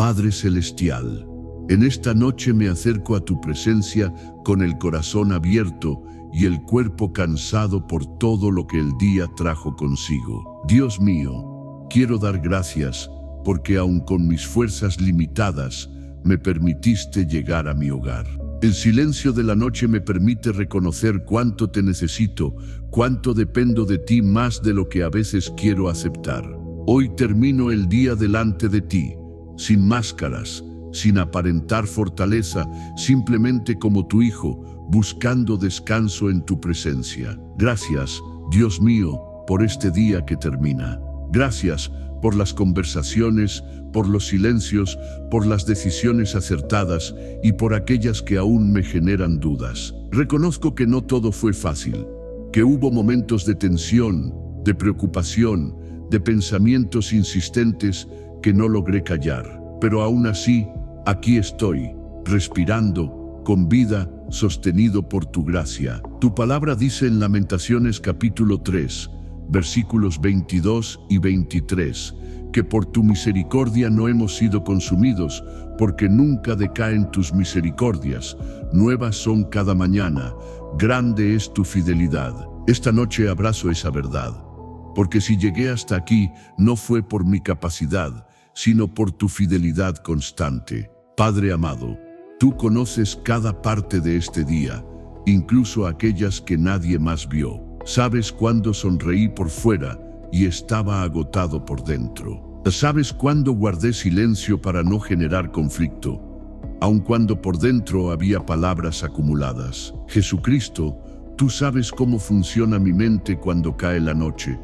Padre Celestial, en esta noche me acerco a tu presencia con el corazón abierto y el cuerpo cansado por todo lo que el día trajo consigo. Dios mío, quiero dar gracias porque aun con mis fuerzas limitadas, me permitiste llegar a mi hogar. El silencio de la noche me permite reconocer cuánto te necesito, cuánto dependo de ti más de lo que a veces quiero aceptar. Hoy termino el día delante de ti, sin máscaras, sin aparentar fortaleza, simplemente como tu hijo, buscando descanso en tu presencia. Gracias, Dios mío, por este día que termina. Gracias por las conversaciones, por los silencios, por las decisiones acertadas y por aquellas que aún me generan dudas. Reconozco que no todo fue fácil, que hubo momentos de tensión, de preocupación, de pensamientos insistentes que no logré callar. Pero aún así, aquí estoy, respirando, con vida, sostenido por tu gracia. Tu palabra dice en Lamentaciones capítulo 3, versículos 22 y 23, que por tu misericordia no hemos sido consumidos, porque nunca decaen tus misericordias, nuevas son cada mañana, grande es tu fidelidad. Esta noche abrazo esa verdad, porque si llegué hasta aquí no fue por mi capacidad, sino por tu fidelidad constante. Padre amado, tú conoces cada parte de este día, incluso aquellas que nadie más vio. Sabes cuándo sonreí por fuera y estaba agotado por dentro. Sabes cuándo guardé silencio para no generar conflicto, aun cuando por dentro había palabras acumuladas. Jesucristo, tú sabes cómo funciona mi mente cuando cae la noche,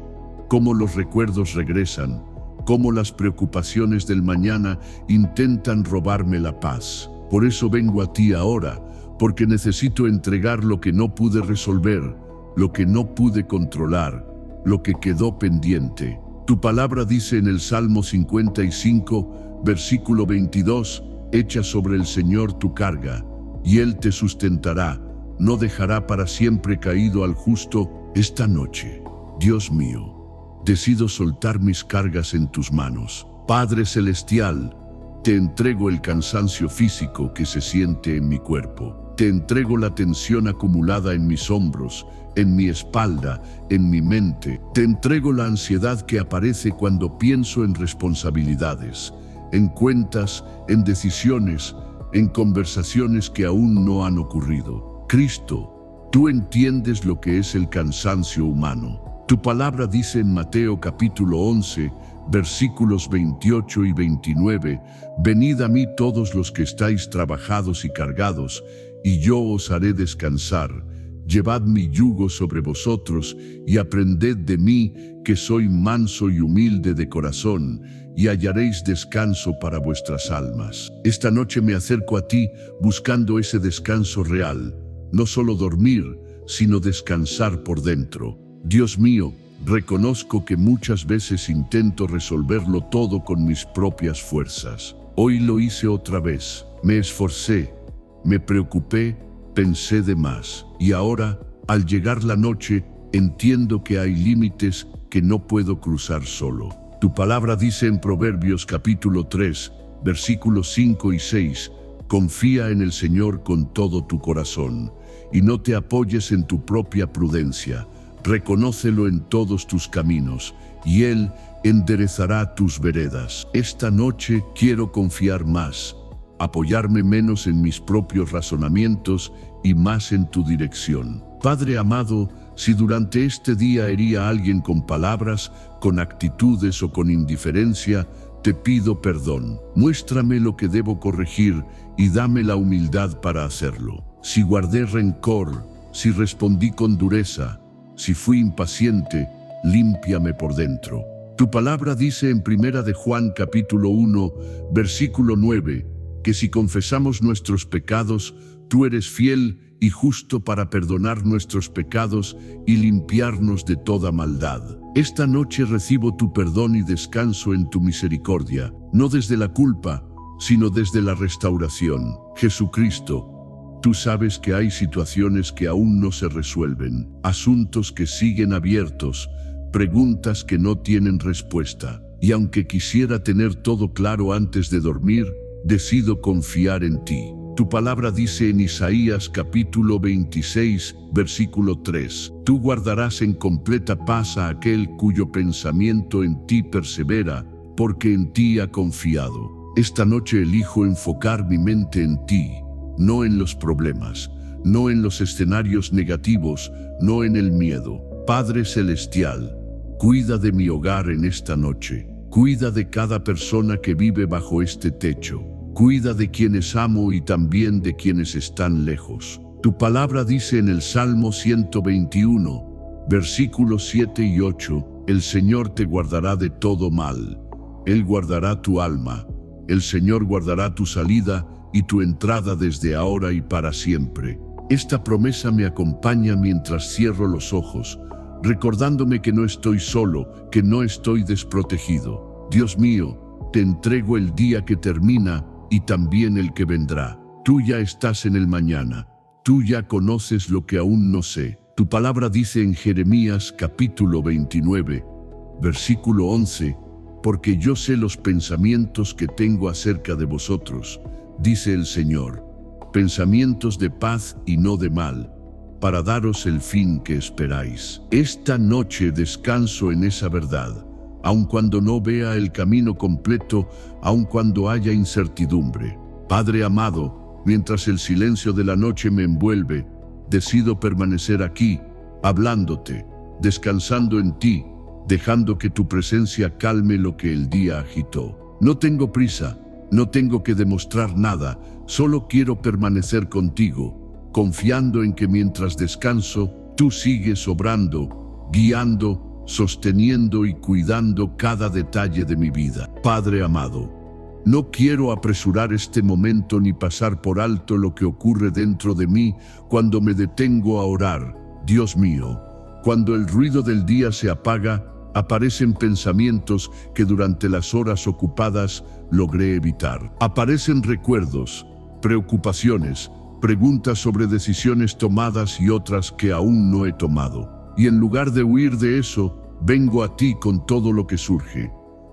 cómo los recuerdos regresan, cómo las preocupaciones del mañana intentan robarme la paz. Por eso vengo a ti ahora, porque necesito entregar lo que no pude resolver, lo que no pude controlar, lo que quedó pendiente. Tu palabra dice en el Salmo 55, versículo 22, echa sobre el Señor tu carga, y Él te sustentará, no dejará para siempre caído al justo. Esta noche, Dios mío, decido soltar mis cargas en tus manos. Padre Celestial, te entrego el cansancio físico que se siente en mi cuerpo. Te entrego la tensión acumulada en mis hombros, en mi espalda, en mi mente. Te entrego la ansiedad que aparece cuando pienso en responsabilidades, en cuentas, en decisiones, en conversaciones que aún no han ocurrido. Cristo, tú entiendes lo que es el cansancio humano. Tu palabra dice en Mateo capítulo 11, versículos 28 y 29, venid a mí todos los que estáis trabajados y cargados, y yo os haré descansar. Llevad mi yugo sobre vosotros y aprended de mí, que soy manso y humilde de corazón, y hallaréis descanso para vuestras almas. Esta noche me acerco a ti buscando ese descanso real, no solo dormir, sino descansar por dentro. Dios mío, reconozco que muchas veces intento resolverlo todo con mis propias fuerzas. Hoy lo hice otra vez. Me esforcé, me preocupé, pensé de más. Y ahora, al llegar la noche, entiendo que hay límites que no puedo cruzar solo. Tu palabra dice en Proverbios capítulo 3, versículos 5 y 6, confía en el Señor con todo tu corazón, y no te apoyes en tu propia prudencia. Reconócelo en todos tus caminos, y Él enderezará tus veredas. Esta noche quiero confiar más, apoyarme menos en mis propios razonamientos y más en tu dirección. Padre amado, si durante este día herí a alguien con palabras, con actitudes o con indiferencia, te pido perdón. Muéstrame lo que debo corregir y dame la humildad para hacerlo. Si guardé rencor, si respondí con dureza, si fui impaciente, límpiame por dentro. Tu palabra dice en 1 de Juan capítulo 1, versículo 9, que si confesamos nuestros pecados, tú eres fiel y justo para perdonar nuestros pecados y limpiarnos de toda maldad. Esta noche recibo tu perdón y descanso en tu misericordia, no desde la culpa, sino desde la restauración. Jesucristo, tú sabes que hay situaciones que aún no se resuelven, asuntos que siguen abiertos, preguntas que no tienen respuesta. y aunque quisiera tener todo claro antes de dormir, decido confiar en ti. Tu palabra dice en Isaías capítulo 26, versículo 3, tú guardarás en completa paz a aquel cuyo pensamiento en ti persevera, porque en ti ha confiado. Esta noche elijo enfocar mi mente en ti, no en los problemas, no en los escenarios negativos, no en el miedo. Padre Celestial, cuida de mi hogar en esta noche. Cuida de cada persona que vive bajo este techo. Cuida de quienes amo y también de quienes están lejos. Tu palabra dice en el Salmo 121, versículos 7 y 8, el Señor te guardará de todo mal. Él guardará tu alma. El Señor guardará tu salida y tu entrada desde ahora y para siempre. Esta promesa me acompaña mientras cierro los ojos, recordándome que no estoy solo, que no estoy desprotegido. Dios mío, te entrego el día que termina y también el que vendrá. Tú ya estás en el mañana. Tú ya conoces lo que aún no sé. Tu palabra dice en Jeremías capítulo 29, versículo 11, porque yo sé los pensamientos que tengo acerca de vosotros, dice el Señor, pensamientos de paz y no de mal, para daros el fin que esperáis. Esta noche descanso en esa verdad, aun cuando no vea el camino completo, aun cuando haya incertidumbre. Padre amado, mientras el silencio de la noche me envuelve, decido permanecer aquí, hablándote, descansando en ti, dejando que tu presencia calme lo que el día agitó. No tengo prisa, no tengo que demostrar nada, solo quiero permanecer contigo, confiando en que mientras descanso, tú sigues obrando, guiando, sosteniendo y cuidando cada detalle de mi vida. Padre amado, no quiero apresurar este momento ni pasar por alto lo que ocurre dentro de mí cuando me detengo a orar. Dios mío, cuando el ruido del día se apaga, aparecen pensamientos que durante las horas ocupadas logré evitar. Aparecen recuerdos, preocupaciones, preguntas sobre decisiones tomadas y otras que aún no he tomado. Y en lugar de huir de eso, vengo a ti con todo lo que surge,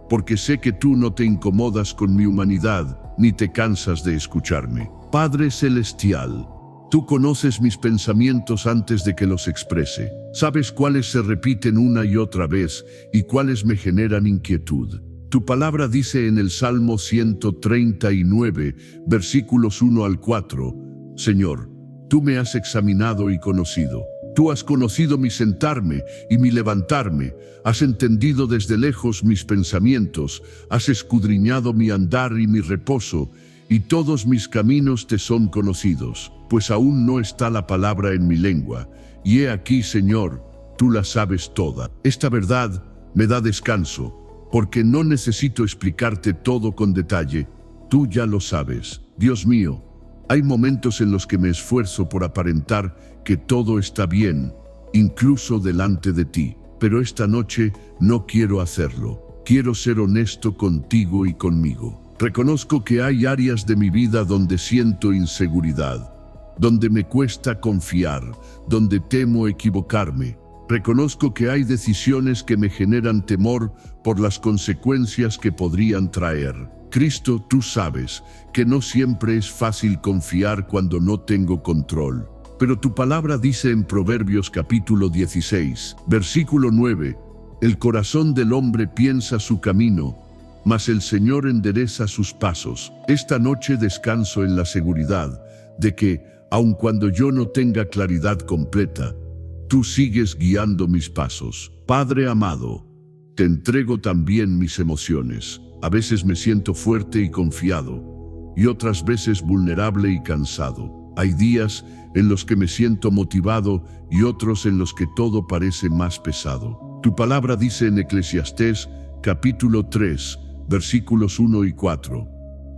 porque sé que tú no te incomodas con mi humanidad, ni te cansas de escucharme. Padre Celestial, tú conoces mis pensamientos antes de que los exprese. Sabes cuáles se repiten una y otra vez y cuáles me generan inquietud. Tu palabra dice en el Salmo 139, versículos 1 al 4, Señor, tú me has examinado y conocido. Tú has conocido mi sentarme y mi levantarme, has entendido desde lejos mis pensamientos, has escudriñado mi andar y mi reposo, y todos mis caminos te son conocidos, pues aún no está la palabra en mi lengua, y he aquí, Señor, tú la sabes toda. Esta verdad me da descanso, porque no necesito explicarte todo con detalle, tú ya lo sabes. Dios mío, hay momentos en los que me esfuerzo por aparentar que todo está bien, incluso delante de ti. Pero esta noche no quiero hacerlo. Quiero ser honesto contigo y conmigo. Reconozco que hay áreas de mi vida donde siento inseguridad, donde me cuesta confiar, donde temo equivocarme. Reconozco que hay decisiones que me generan temor por las consecuencias que podrían traer. Cristo, tú sabes que no siempre es fácil confiar cuando no tengo control. Pero tu palabra dice en Proverbios capítulo 16, versículo 9, el corazón del hombre piensa su camino, mas el Señor endereza sus pasos. Esta noche descanso en la seguridad de que, aun cuando yo no tenga claridad completa, tú sigues guiando mis pasos. Padre amado, te entrego también mis emociones. A veces me siento fuerte y confiado, y otras veces vulnerable y cansado. Hay días en los que me siento motivado y otros en los que todo parece más pesado. Tu palabra dice en Eclesiastés, capítulo 3, versículos 1 y 4,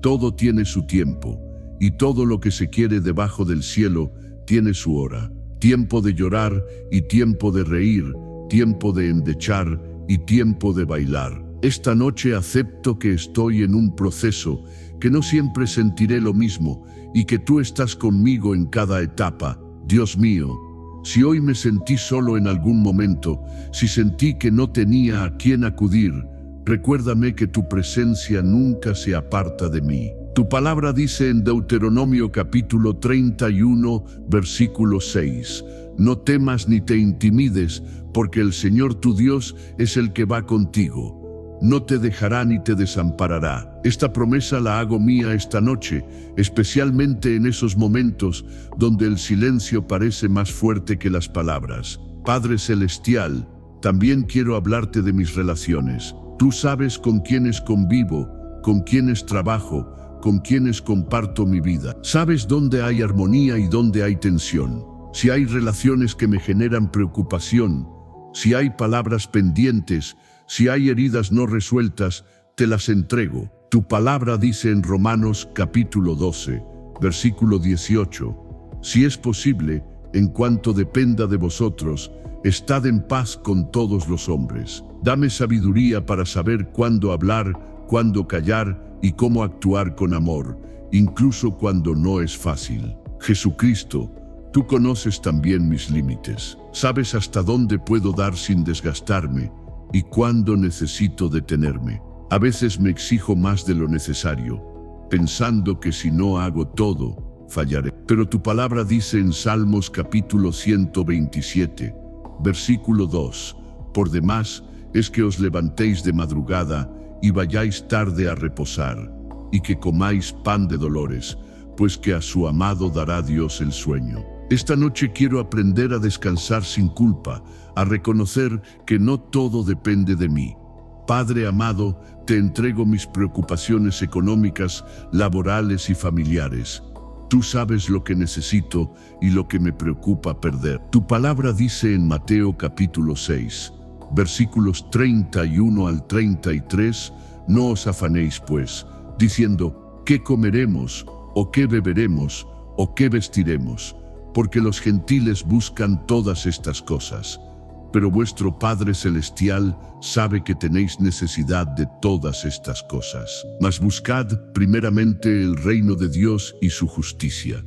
todo tiene su tiempo, y todo lo que se quiere debajo del cielo tiene su hora. Tiempo de llorar y tiempo de reír, tiempo de endechar y tiempo de bailar. Esta noche acepto que estoy en un proceso, que no siempre sentiré lo mismo y que tú estás conmigo en cada etapa. Dios mío, si hoy me sentí solo en algún momento, si sentí que no tenía a quién acudir, Recuérdame que tu presencia nunca se aparta de mí. Tu palabra dice en Deuteronomio capítulo 31, versículo 6, no temas ni te intimides, porque el Señor tu Dios es el que va contigo. No te dejará ni te desamparará. Esta promesa la hago mía esta noche, especialmente en esos momentos donde el silencio parece más fuerte que las palabras. Padre Celestial, también quiero hablarte de mis relaciones. Tú sabes con quiénes convivo, con quiénes trabajo, con quienes comparto mi vida. Sabes dónde hay armonía y dónde hay tensión. Si hay relaciones que me generan preocupación, si hay palabras pendientes, si hay heridas no resueltas, te las entrego. Tu palabra dice en Romanos capítulo 12, versículo 18, si es posible, en cuanto dependa de vosotros, estad en paz con todos los hombres. Dame sabiduría para saber cuándo hablar, cuándo callar y cómo actuar con amor, incluso cuando no es fácil. Jesucristo, tú conoces también mis límites. Sabes hasta dónde puedo dar sin desgastarme y cuándo necesito detenerme. A veces me exijo más de lo necesario, pensando que si no hago todo, fallaré. Pero tu palabra dice en Salmos capítulo 127, versículo 2, por demás es que os levantéis de madrugada y vayáis tarde a reposar, y que comáis pan de dolores, pues que a su amado dará Dios el sueño. Esta noche quiero aprender a descansar sin culpa, a reconocer que no todo depende de mí. Padre amado, te entrego mis preocupaciones económicas, laborales y familiares. Tú sabes lo que necesito y lo que me preocupa perder. Tu palabra dice en Mateo capítulo 6, versículos 31 al 33, no os afanéis pues, diciendo, ¿qué comeremos? ¿O qué beberemos? ¿O qué vestiremos? Porque los gentiles buscan todas estas cosas. Pero vuestro Padre Celestial sabe que tenéis necesidad de todas estas cosas. Mas buscad primeramente el reino de Dios y su justicia,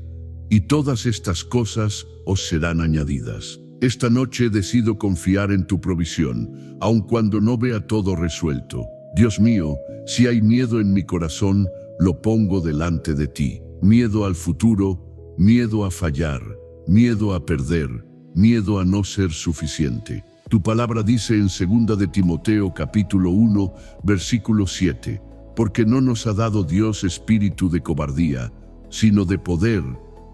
y todas estas cosas os serán añadidas. Esta noche decido confiar en tu provisión, aun cuando no vea todo resuelto. Dios mío, si hay miedo en mi corazón, lo pongo delante de ti. Miedo al futuro, miedo a fallar, miedo a perder, miedo a no ser suficiente. Tu palabra dice en 2 de Timoteo capítulo 1, versículo 7, porque no nos ha dado Dios espíritu de cobardía, sino de poder,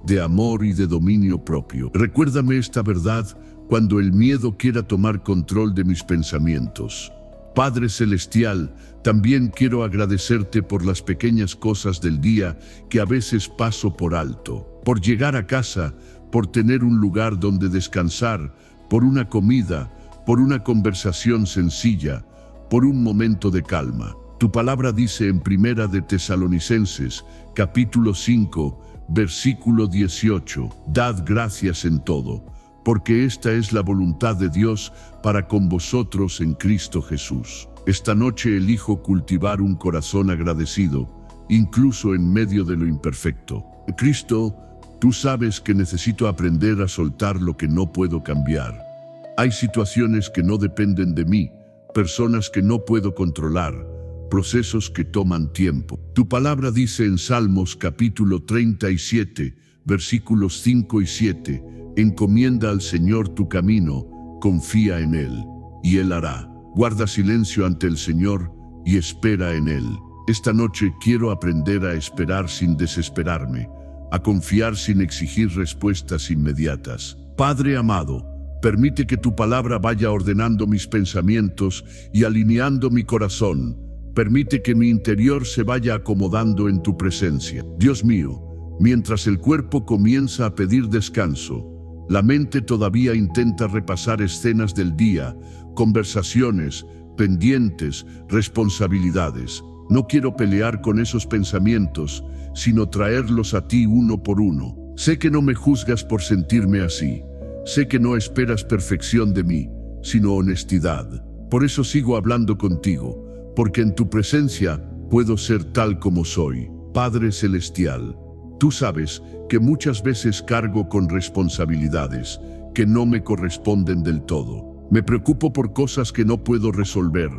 de amor y de dominio propio. Recuérdame esta verdad cuando el miedo quiera tomar control de mis pensamientos. Padre Celestial, también quiero agradecerte por las pequeñas cosas del día que a veces paso por alto. Por llegar a casa, por tener un lugar donde descansar, por una comida, por una conversación sencilla, por un momento de calma. Tu palabra dice en 1 de Tesalonicenses, capítulo 5, versículo 18, dad gracias en todo, porque esta es la voluntad de Dios para con vosotros en Cristo Jesús. Esta noche elijo cultivar un corazón agradecido, incluso en medio de lo imperfecto. Cristo, tú sabes que necesito aprender a soltar lo que no puedo cambiar. Hay situaciones que no dependen de mí, personas que no puedo controlar, procesos que toman tiempo. Tu palabra dice en Salmos capítulo 37, versículos 5 y 7, encomienda al Señor tu camino, confía en Él, y Él hará. Guarda silencio ante el Señor y espera en Él. Esta noche quiero aprender a esperar sin desesperarme, a confiar sin exigir respuestas inmediatas. Padre amado, permite que tu palabra vaya ordenando mis pensamientos y alineando mi corazón. Permite que mi interior se vaya acomodando en tu presencia. Dios mío, mientras el cuerpo comienza a pedir descanso, la mente todavía intenta repasar escenas del día, conversaciones, pendientes, responsabilidades. No quiero pelear con esos pensamientos, sino traerlos a ti uno por uno. Sé que no me juzgas por sentirme así. Sé que no esperas perfección de mí, sino honestidad. Por eso sigo hablando contigo, porque en tu presencia puedo ser tal como soy. Padre Celestial, tú sabes que muchas veces cargo con responsabilidades que no me corresponden del todo. Me preocupo por cosas que no puedo resolver,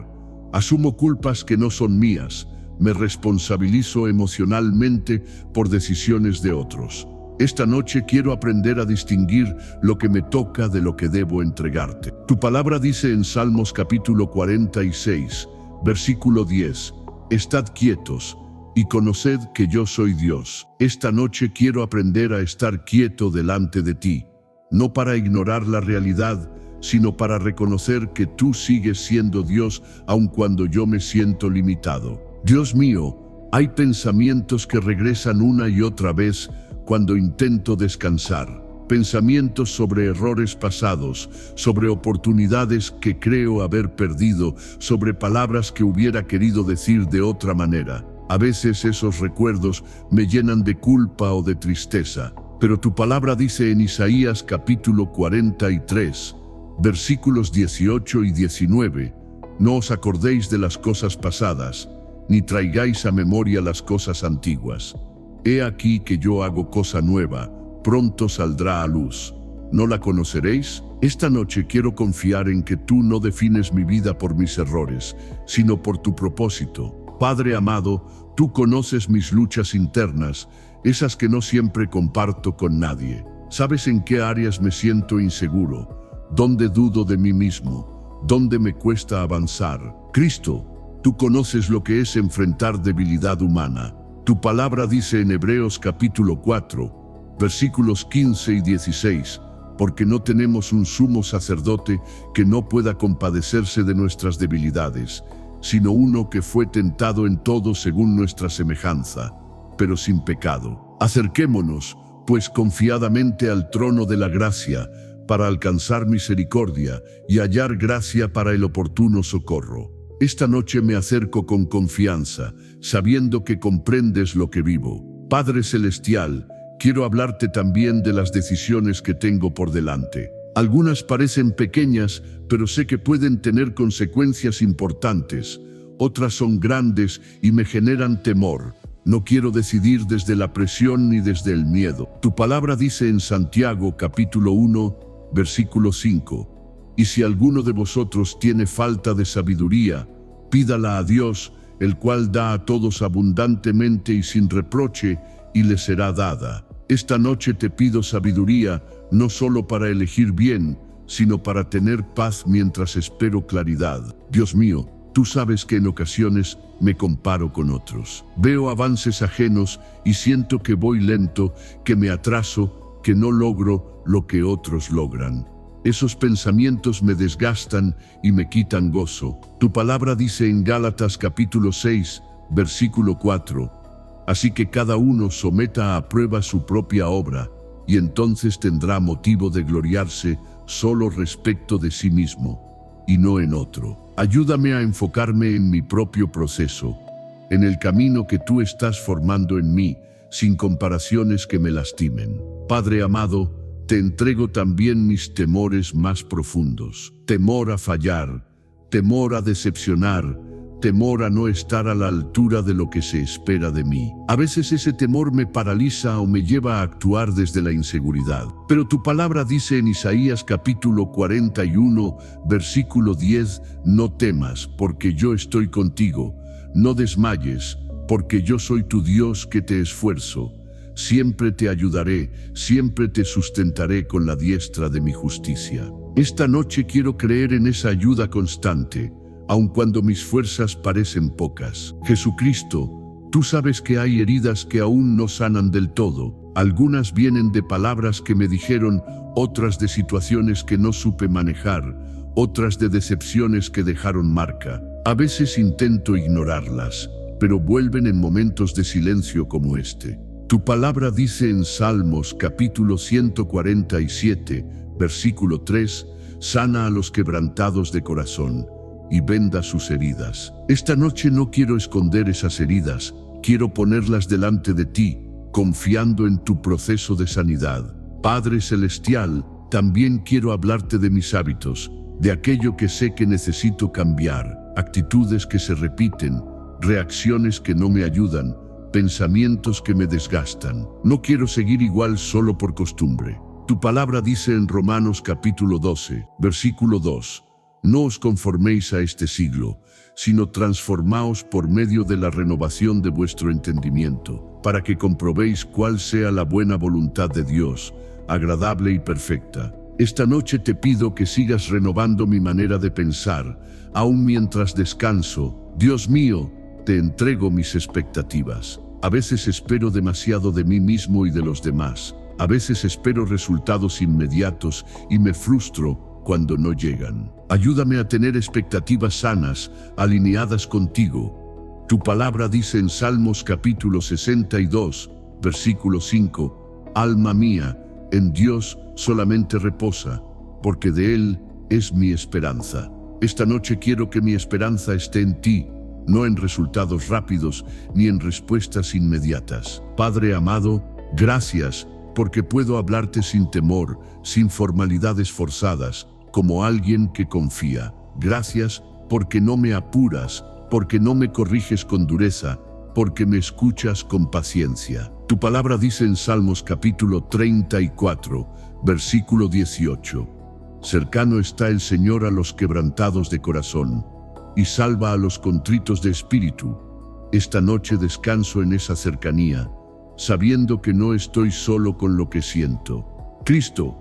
Asumo culpas que no son mías. Me responsabilizo emocionalmente por decisiones de otros. Esta noche quiero aprender a distinguir lo que me toca de lo que debo entregarte. Tu palabra dice en Salmos capítulo 46, versículo 10, «Estad quietos y conoced que yo soy Dios». Esta noche quiero aprender a estar quieto delante de ti, no para ignorar la realidad, sino para reconocer que tú sigues siendo Dios aun cuando yo me siento limitado. Dios mío, hay pensamientos que regresan una y otra vez cuando intento descansar. Pensamientos sobre errores pasados, sobre oportunidades que creo haber perdido, sobre palabras que hubiera querido decir de otra manera. A veces esos recuerdos me llenan de culpa o de tristeza, pero tu palabra dice en Isaías capítulo 43, versículos 18 y 19, «No os acordéis de las cosas pasadas, ni traigáis a memoria las cosas antiguas. He aquí que yo hago cosa nueva, pronto saldrá a luz. ¿No la conoceréis?». Esta noche quiero confiar en que tú no defines mi vida por mis errores, sino por tu propósito. Padre amado, tú conoces mis luchas internas, esas que no siempre comparto con nadie. Sabes en qué áreas me siento inseguro, dónde dudo de mí mismo, dónde me cuesta avanzar. Cristo, tú conoces lo que es enfrentar debilidad humana. Tu palabra dice en Hebreos capítulo 4, versículos 15 y 16, «Porque no tenemos un sumo sacerdote que no pueda compadecerse de nuestras debilidades, sino uno que fue tentado en todo según nuestra semejanza, pero sin pecado. Acerquémonos, pues confiadamente al trono de la gracia, para alcanzar misericordia y hallar gracia para el oportuno socorro». Esta noche me acerco con confianza, sabiendo que comprendes lo que vivo. Padre Celestial, quiero hablarte también de las decisiones que tengo por delante. Algunas parecen pequeñas, pero sé que pueden tener consecuencias importantes. Otras son grandes y me generan temor. No quiero decidir desde la presión ni desde el miedo. Tu palabra dice en Santiago capítulo 1, versículo 5, «Y si alguno de vosotros tiene falta de sabiduría, pídala a Dios, el cual da a todos abundantemente y sin reproche, y le será dada». Esta noche te pido sabiduría, no solo para elegir bien, sino para tener paz mientras espero claridad. Dios mío, tú sabes que en ocasiones me comparo con otros. Veo avances ajenos y siento que voy lento, que me atraso, que no logro lo que otros logran. Esos pensamientos me desgastan y me quitan gozo. Tu palabra dice en Gálatas capítulo 6, versículo 4, «Así que cada uno someta a prueba su propia obra, y entonces tendrá motivo de gloriarse solo respecto de sí mismo, y no en otro». Ayúdame a enfocarme en mi propio proceso, en el camino que tú estás formando en mí, sin comparaciones que me lastimen. Padre amado, te entrego también mis temores más profundos. Temor a fallar, temor a decepcionar, temor a no estar a la altura de lo que se espera de mí. A veces ese temor me paraliza o me lleva a actuar desde la inseguridad. Pero tu palabra dice en Isaías capítulo 41, versículo 10, «No temas, porque yo estoy contigo. No desmayes, porque yo soy tu Dios que te esfuerzo. Siempre te ayudaré, siempre te sustentaré con la diestra de mi justicia». Esta noche quiero creer en esa ayuda constante, aun cuando mis fuerzas parecen pocas. Jesucristo, tú sabes que hay heridas que aún no sanan del todo. Algunas vienen de palabras que me dijeron, otras de situaciones que no supe manejar, otras de decepciones que dejaron marca. A veces intento ignorarlas, pero vuelven en momentos de silencio como este. Tu palabra dice en Salmos capítulo 147, versículo 3, «Sana a los quebrantados de corazón y venda sus heridas». Esta noche no quiero esconder esas heridas, quiero ponerlas delante de ti, confiando en tu proceso de sanidad. Padre Celestial, también quiero hablarte de mis hábitos, de aquello que sé que necesito cambiar, actitudes que se repiten, reacciones que no me ayudan, pensamientos que me desgastan. No quiero seguir igual solo por costumbre. Tu palabra dice en Romanos capítulo 12, versículo 2, No os conforméis a este siglo, sino transformaos por medio de la renovación de vuestro entendimiento, para que comprobéis cuál sea la buena voluntad de Dios, agradable y perfecta. Esta noche te pido que sigas renovando mi manera de pensar, aun mientras descanso. Dios mío, te entrego mis expectativas. A veces espero demasiado de mí mismo y de los demás. A veces espero resultados inmediatos y me frustro cuando no llegan. Ayúdame a tener expectativas sanas, alineadas contigo. Tu palabra dice en Salmos capítulo 62, versículo 5, «Alma mía, en Dios solamente reposa, porque de Él es mi esperanza». Esta noche quiero que mi esperanza esté en ti, no en resultados rápidos ni en respuestas inmediatas. Padre amado, gracias porque puedo hablarte sin temor, sin formalidades forzadas, como alguien que confía. Gracias porque no me apuras, porque no me corriges con dureza, porque me escuchas con paciencia. Tu palabra dice en Salmos capítulo 34, versículo 18, «Cercano está el Señor a los quebrantados de corazón, y salva a los contritos de espíritu». Esta noche descanso en esa cercanía, sabiendo que no estoy solo con lo que siento. Cristo,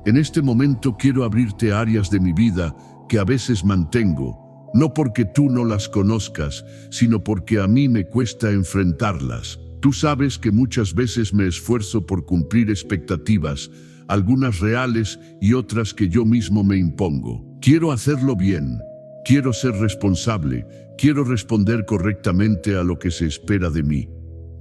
en este momento quiero abrirte áreas de mi vida que a veces mantengo, no porque tú no las conozcas, sino porque a mí me cuesta enfrentarlas. Tú sabes que muchas veces me esfuerzo por cumplir expectativas, algunas reales y otras que yo mismo me impongo. Quiero hacerlo bien, quiero ser responsable, quiero responder correctamente a lo que se espera de mí.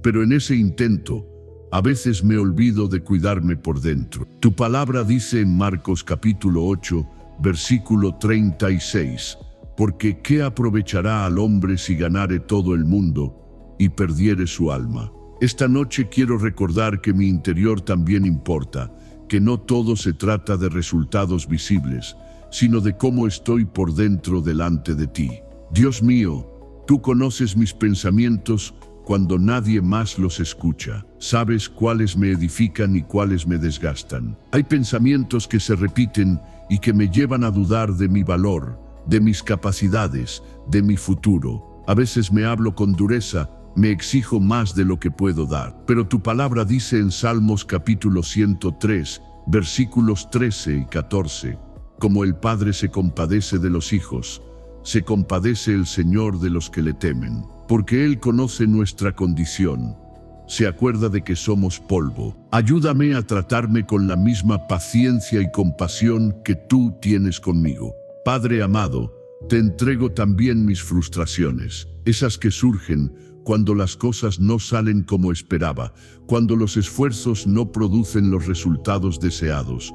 Pero en ese intento, a veces me olvido de cuidarme por dentro. Tu palabra dice en Marcos capítulo 8, versículo 36, «Porque ¿qué aprovechará al hombre si ganare todo el mundo y perdiere su alma?». Esta noche quiero recordar que mi interior también importa, que no todo se trata de resultados visibles, sino de cómo estoy por dentro delante de ti. Dios mío, tú conoces mis pensamientos cuando nadie más los escucha. Sabes cuáles me edifican y cuáles me desgastan. Hay pensamientos que se repiten y que me llevan a dudar de mi valor, de mis capacidades, de mi futuro. A veces me hablo con dureza, me exijo más de lo que puedo dar. Pero tu palabra dice en Salmos capítulo 103, versículos 13 y 14, «Como el Padre se compadece de los hijos, se compadece el Señor de los que le temen, porque Él conoce nuestra condición. Se acuerda de que somos polvo. Ayúdame a tratarme con la misma paciencia y compasión que tú tienes conmigo. Padre amado, te entrego también mis frustraciones, esas que surgen cuando las cosas no salen como esperaba, cuando los esfuerzos no producen los resultados deseados,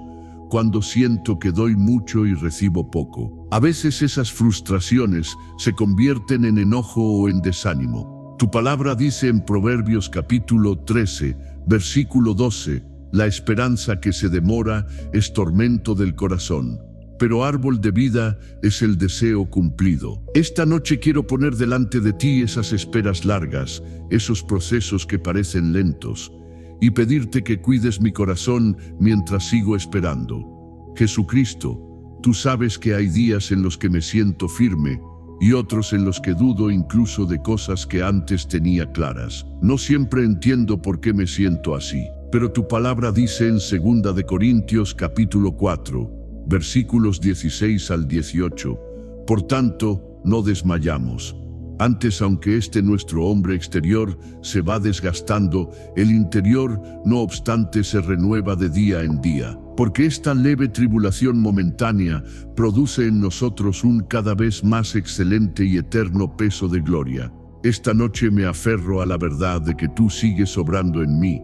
cuando siento que doy mucho y recibo poco. A veces esas frustraciones se convierten en enojo o en desánimo. Tu palabra dice en Proverbios capítulo 13, versículo 12, «La esperanza que se demora es tormento del corazón, pero árbol de vida es el deseo cumplido». Esta noche quiero poner delante de ti esas esperas largas, esos procesos que parecen lentos, y pedirte que cuides mi corazón mientras sigo esperando. Jesucristo, tú sabes que hay días en los que me siento firme y otros en los que dudo incluso de cosas que antes tenía claras. No siempre entiendo por qué me siento así, pero tu palabra dice en 2 de Corintios capítulo 4, versículos 16 al 18, «Por tanto, no desmayamos. Antes, aunque nuestro hombre exterior se va desgastando, el interior, no obstante, se renueva de día en día. Porque esta leve tribulación momentánea produce en nosotros un cada vez más excelente y eterno peso de gloria». Esta noche me aferro a la verdad de que tú sigues obrando en mí,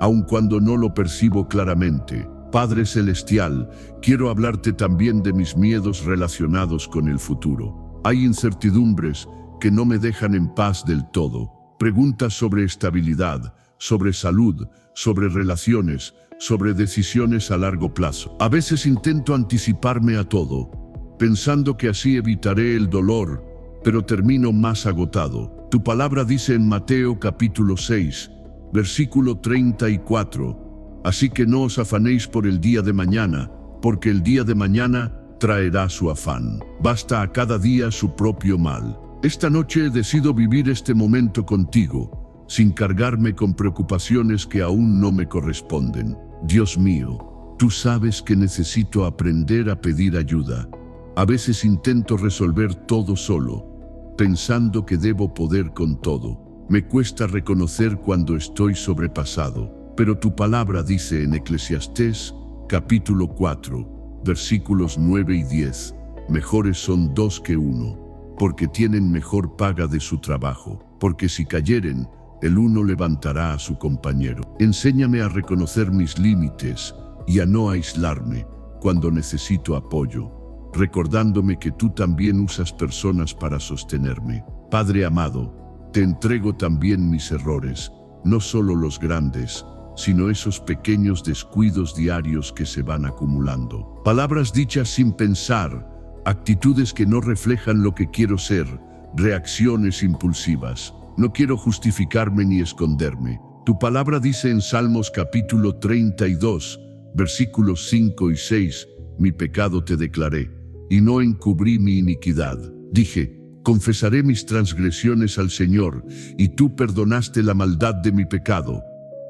aun cuando no lo percibo claramente. Padre Celestial, quiero hablarte también de mis miedos relacionados con el futuro. Hay incertidumbres que no me dejan en paz del todo. Preguntas sobre estabilidad, sobre salud, sobre relaciones, sobre decisiones a largo plazo. A veces intento anticiparme a todo, pensando que así evitaré el dolor, pero termino más agotado. Tu palabra dice en Mateo capítulo 6, versículo 34, «Así que no os afanéis por el día de mañana, porque el día de mañana traerá su afán. Basta a cada día su propio mal. Esta noche decido vivir este momento contigo, sin cargarme con preocupaciones que aún no me corresponden. Dios mío, tú sabes que necesito aprender a pedir ayuda. A veces intento resolver todo solo, pensando que debo poder con todo. Me cuesta reconocer cuando estoy sobrepasado, pero tu palabra dice en Eclesiastés, capítulo 4, versículos 9 y 10, mejores son dos que uno, porque tienen mejor paga de su trabajo, porque si cayeren, el uno levantará a su compañero. Enséñame a reconocer mis límites y a no aislarme cuando necesito apoyo, recordándome que tú también usas personas para sostenerme. Padre amado, te entrego también mis errores, no solo los grandes, sino esos pequeños descuidos diarios que se van acumulando. Palabras dichas sin pensar, actitudes que no reflejan lo que quiero ser, reacciones impulsivas. No quiero justificarme ni esconderme. Tu palabra dice en Salmos capítulo 32, versículos 5 y 6, mi pecado te declaré, y no encubrí mi iniquidad. Dije, confesaré mis transgresiones al Señor, y tú perdonaste la maldad de mi pecado.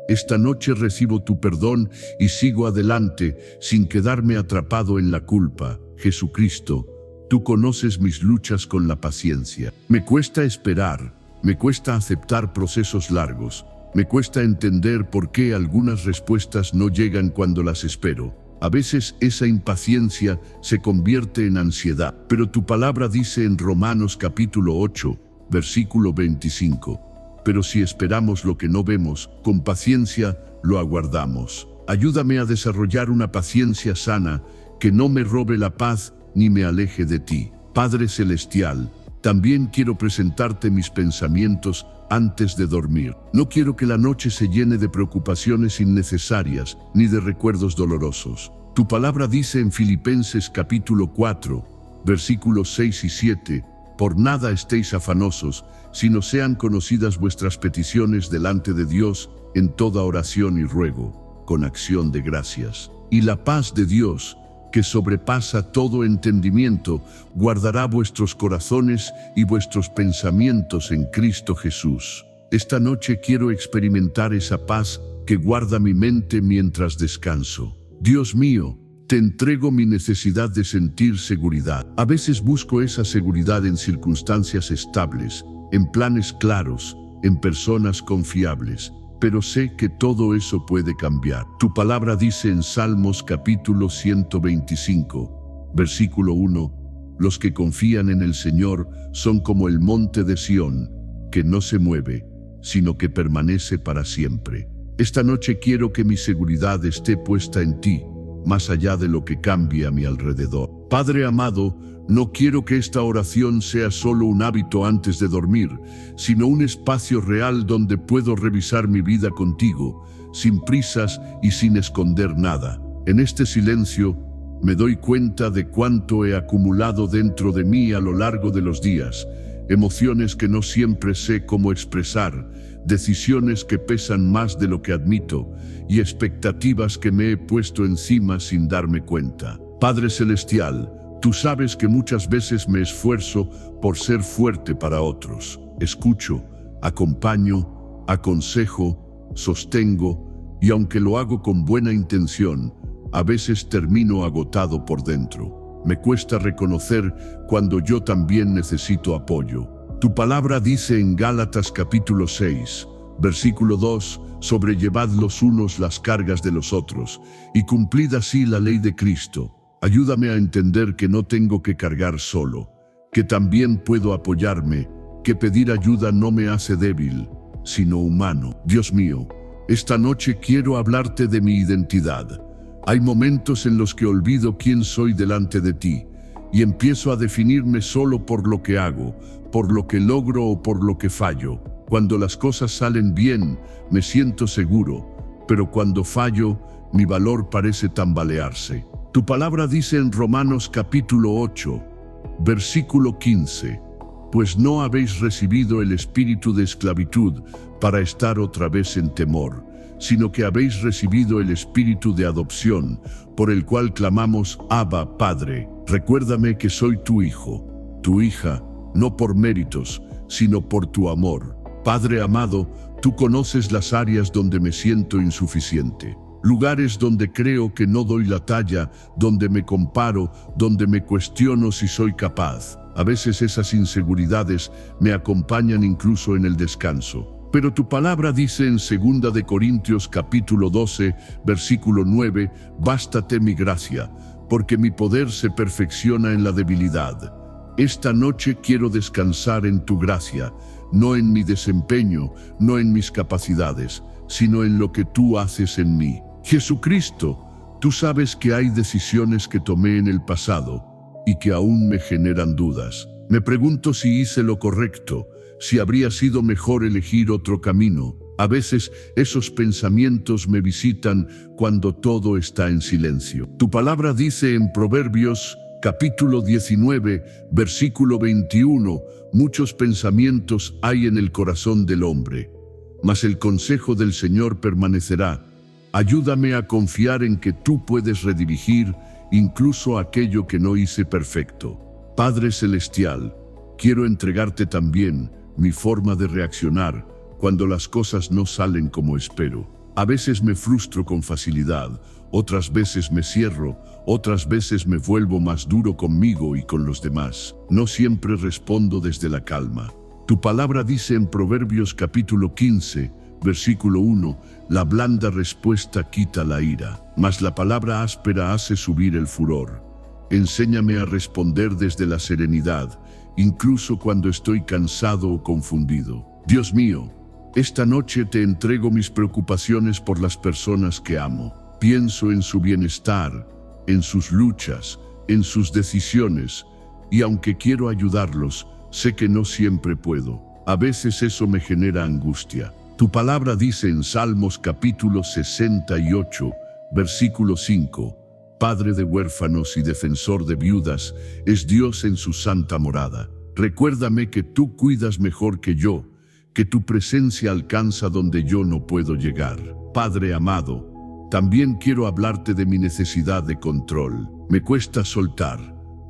Esta noche recibo tu perdón y sigo adelante sin quedarme atrapado en la culpa. Jesucristo, tú conoces mis luchas con la paciencia. Me cuesta esperar, me cuesta aceptar procesos largos, me cuesta entender por qué algunas respuestas no llegan cuando las espero. A veces esa impaciencia se convierte en ansiedad, pero tu palabra dice en Romanos capítulo 8, versículo 25, pero si esperamos lo que no vemos, con paciencia lo aguardamos. Ayúdame a desarrollar una paciencia sana que no me robe la paz ni me aleje de ti. Padre Celestial, también quiero presentarte mis pensamientos antes de dormir. No quiero que la noche se llene de preocupaciones innecesarias ni de recuerdos dolorosos. Tu palabra dice en Filipenses capítulo 4, versículos 6 y 7, por nada estéis afanosos, sino sean conocidas vuestras peticiones delante de Dios en toda oración y ruego, con acción de gracias. Y la paz de Dios, que sobrepasa todo entendimiento, guardará vuestros corazones y vuestros pensamientos en Cristo Jesús. Esta noche quiero experimentar esa paz que guarda mi mente mientras descanso. Dios mío, te entrego mi necesidad de sentir seguridad. A veces busco esa seguridad en circunstancias estables, en planes claros, en personas confiables. Pero sé que todo eso puede cambiar. Tu palabra dice en Salmos capítulo 125, versículo 1, los que confían en el Señor son como el monte de Sión, que no se mueve, sino que permanece para siempre. Esta noche quiero que mi seguridad esté puesta en ti, más allá de lo que cambie a mi alrededor. Padre amado, no quiero que esta oración sea solo un hábito antes de dormir, sino un espacio real donde puedo revisar mi vida contigo, sin prisas y sin esconder nada. En este silencio, me doy cuenta de cuánto he acumulado dentro de mí a lo largo de los días, emociones que no siempre sé cómo expresar, decisiones que pesan más de lo que admito y expectativas que me he puesto encima sin darme cuenta. Padre Celestial, tú sabes que muchas veces me esfuerzo por ser fuerte para otros. Escucho, acompaño, aconsejo, sostengo, y aunque lo hago con buena intención, a veces termino agotado por dentro. Me cuesta reconocer cuando yo también necesito apoyo. Tu palabra dice en Gálatas capítulo 6, versículo 2, sobrellevad los unos las cargas de los otros, y cumplid así la ley de Cristo. Ayúdame a entender que no tengo que cargar solo, que también puedo apoyarme, que pedir ayuda no me hace débil, sino humano. Dios mío, esta noche quiero hablarte de mi identidad. Hay momentos en los que olvido quién soy delante de ti, y empiezo a definirme solo por lo que hago, por lo que logro o por lo que fallo. Cuando las cosas salen bien, me siento seguro, pero cuando fallo, mi valor parece tambalearse. Tu palabra dice en Romanos capítulo 8, versículo 15, pues no habéis recibido el espíritu de esclavitud para estar otra vez en temor, sino que habéis recibido el espíritu de adopción, por el cual clamamos, Abba, Padre. Recuérdame que soy tu hijo, tu hija, no por méritos, sino por tu amor. Padre amado, tú conoces las áreas donde me siento insuficiente, lugares donde creo que no doy la talla, donde me comparo, donde me cuestiono si soy capaz. A veces esas inseguridades me acompañan incluso en el descanso. Pero tu palabra dice en 2 de Corintios capítulo 12, versículo 9, «Bástate mi gracia, porque mi poder se perfecciona en la debilidad». Esta noche quiero descansar en tu gracia, no en mi desempeño, no en mis capacidades, sino en lo que tú haces en mí. Jesucristo, tú sabes que hay decisiones que tomé en el pasado y que aún me generan dudas. Me pregunto si hice lo correcto, si habría sido mejor elegir otro camino. A veces esos pensamientos me visitan cuando todo está en silencio. Tu palabra dice en Proverbios capítulo 19, versículo 21, «Muchos pensamientos hay en el corazón del hombre, mas el consejo del Señor permanecerá». Ayúdame a confiar en que tú puedes redirigir incluso aquello que no hice perfecto. Padre Celestial, quiero entregarte también mi forma de reaccionar cuando las cosas no salen como espero. A veces me frustro con facilidad, otras veces me cierro, otras veces me vuelvo más duro conmigo y con los demás. No siempre respondo desde la calma. Tu palabra dice en Proverbios capítulo 15, versículo 1, «La blanda respuesta quita la ira, mas la palabra áspera hace subir el furor». Enséñame a responder desde la serenidad, incluso cuando estoy cansado o confundido. Dios mío, esta noche te entrego mis preocupaciones por las personas que amo. Pienso en su bienestar, en sus luchas, en sus decisiones, y aunque quiero ayudarlos, sé que no siempre puedo. A veces eso me genera angustia. Tu palabra dice en Salmos capítulo 68, versículo 5, «Padre de huérfanos y defensor de viudas, es Dios en su santa morada». Recuérdame que tú cuidas mejor que yo, que tu presencia alcanza donde yo no puedo llegar. Padre amado, también quiero hablarte de mi necesidad de control. Me cuesta soltar,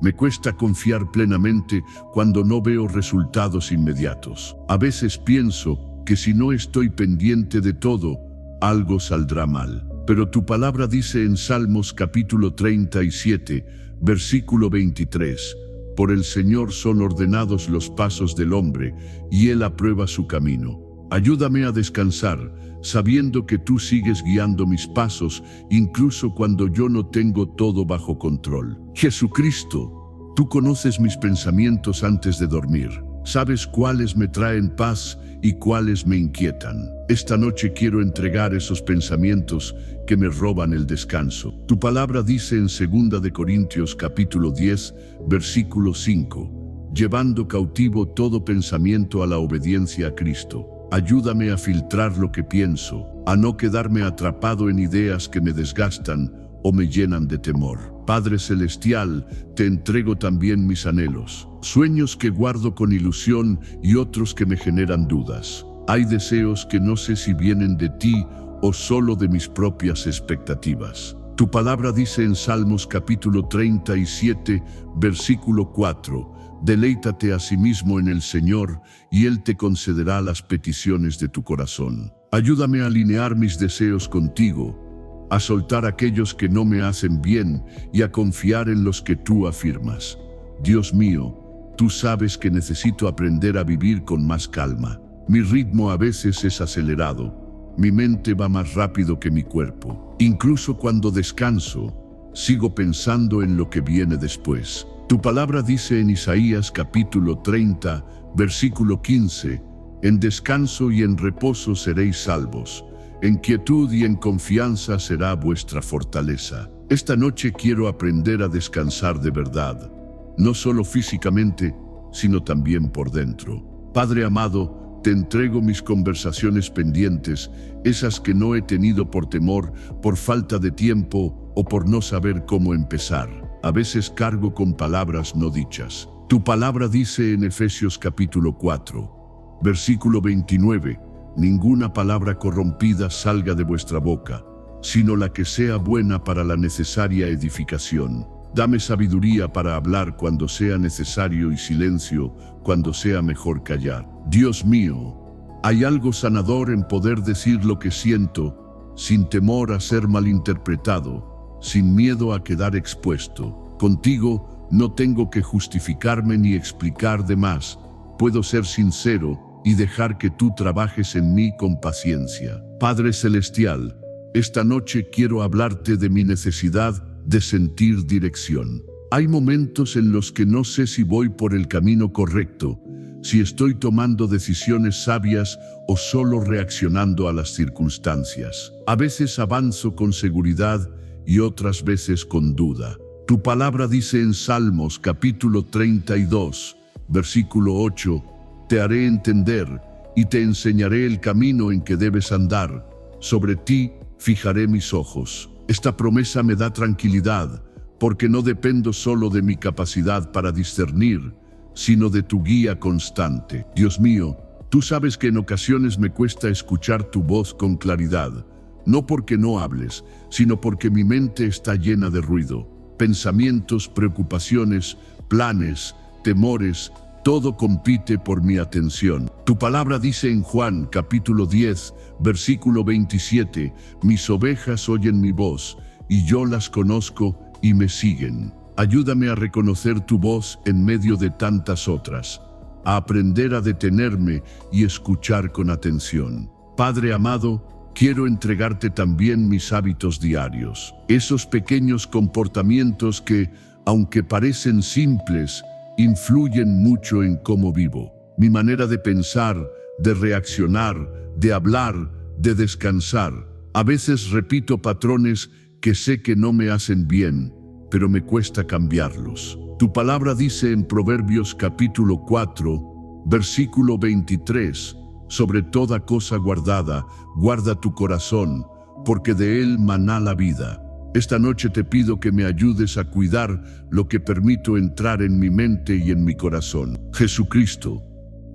me cuesta confiar plenamente cuando no veo resultados inmediatos. A veces pienso que si no estoy pendiente de todo, algo saldrá mal. Pero tu palabra dice en Salmos capítulo 37, versículo 23, «Por el Señor son ordenados los pasos del hombre, y Él aprueba su camino». Ayúdame a descansar, sabiendo que tú sigues guiando mis pasos, incluso cuando yo no tengo todo bajo control. Jesucristo, tú conoces mis pensamientos antes de dormir. Sabes cuáles me traen paz y cuáles me inquietan. Esta noche quiero entregar esos pensamientos que me roban el descanso. Tu palabra dice en 2 de Corintios capítulo 10, versículo 5, «Llevando cautivo todo pensamiento a la obediencia a Cristo». Ayúdame a filtrar lo que pienso, a no quedarme atrapado en ideas que me desgastan o me llenan de temor. Padre Celestial, te entrego también mis anhelos, sueños que guardo con ilusión y otros que me generan dudas. Hay deseos que no sé si vienen de ti o solo de mis propias expectativas. Tu palabra dice en Salmos capítulo 37, versículo 4, «Deleítate a sí mismo en el Señor, y Él te concederá las peticiones de tu corazón». Ayúdame a alinear mis deseos contigo, a soltar aquellos que no me hacen bien y a confiar en los que tú afirmas. Dios mío, tú sabes que necesito aprender a vivir con más calma. Mi ritmo a veces es acelerado, mi mente va más rápido que mi cuerpo. Incluso cuando descanso, sigo pensando en lo que viene después. Tu palabra dice en Isaías capítulo 30, versículo 15, «En descanso y en reposo seréis salvos, en quietud y en confianza será vuestra fortaleza». Esta noche quiero aprender a descansar de verdad, no solo físicamente, sino también por dentro. Padre amado, te entrego mis conversaciones pendientes, esas que no he tenido por temor, por falta de tiempo o por no saber cómo empezar. A veces cargo con palabras no dichas. Tu palabra dice en Efesios capítulo 4, versículo 29, ninguna palabra corrompida salga de vuestra boca, sino la que sea buena para la necesaria edificación. Dame sabiduría para hablar cuando sea necesario y silencio cuando sea mejor callar. Dios mío, hay algo sanador en poder decir lo que siento, sin temor a ser malinterpretado, sin miedo a quedar expuesto. Contigo no tengo que justificarme ni explicar de más. Puedo ser sincero y dejar que tú trabajes en mí con paciencia. Padre Celestial, esta noche quiero hablarte de mi necesidad de sentir dirección. Hay momentos en los que no sé si voy por el camino correcto, si estoy tomando decisiones sabias o solo reaccionando a las circunstancias. A veces avanzo con seguridad y otras veces con duda. Tu palabra dice en Salmos capítulo 32, versículo 8, te haré entender y te enseñaré el camino en que debes andar. Sobre ti fijaré mis ojos. Esta promesa me da tranquilidad, porque no dependo solo de mi capacidad para discernir, sino de tu guía constante. Dios mío, tú sabes que en ocasiones me cuesta escuchar tu voz con claridad, no porque no hables, sino porque mi mente está llena de ruido, pensamientos, preocupaciones, planes, temores, todo compite por mi atención. Tu palabra dice en Juan capítulo 10, versículo 27, mis ovejas oyen mi voz, y yo las conozco y me siguen. Ayúdame a reconocer tu voz en medio de tantas otras, a aprender a detenerme y escuchar con atención. Padre amado, quiero entregarte también mis hábitos diarios, esos pequeños comportamientos que, aunque parecen simples, influyen mucho en cómo vivo. Mi manera de pensar, de reaccionar, de hablar, de descansar. A veces repito patrones que sé que no me hacen bien, pero me cuesta cambiarlos. Tu palabra dice en Proverbios capítulo 4, versículo 23, sobre toda cosa guardada, guarda tu corazón, porque de él maná la vida. Esta noche te pido que me ayudes a cuidar lo que permito entrar en mi mente y en mi corazón. Jesucristo,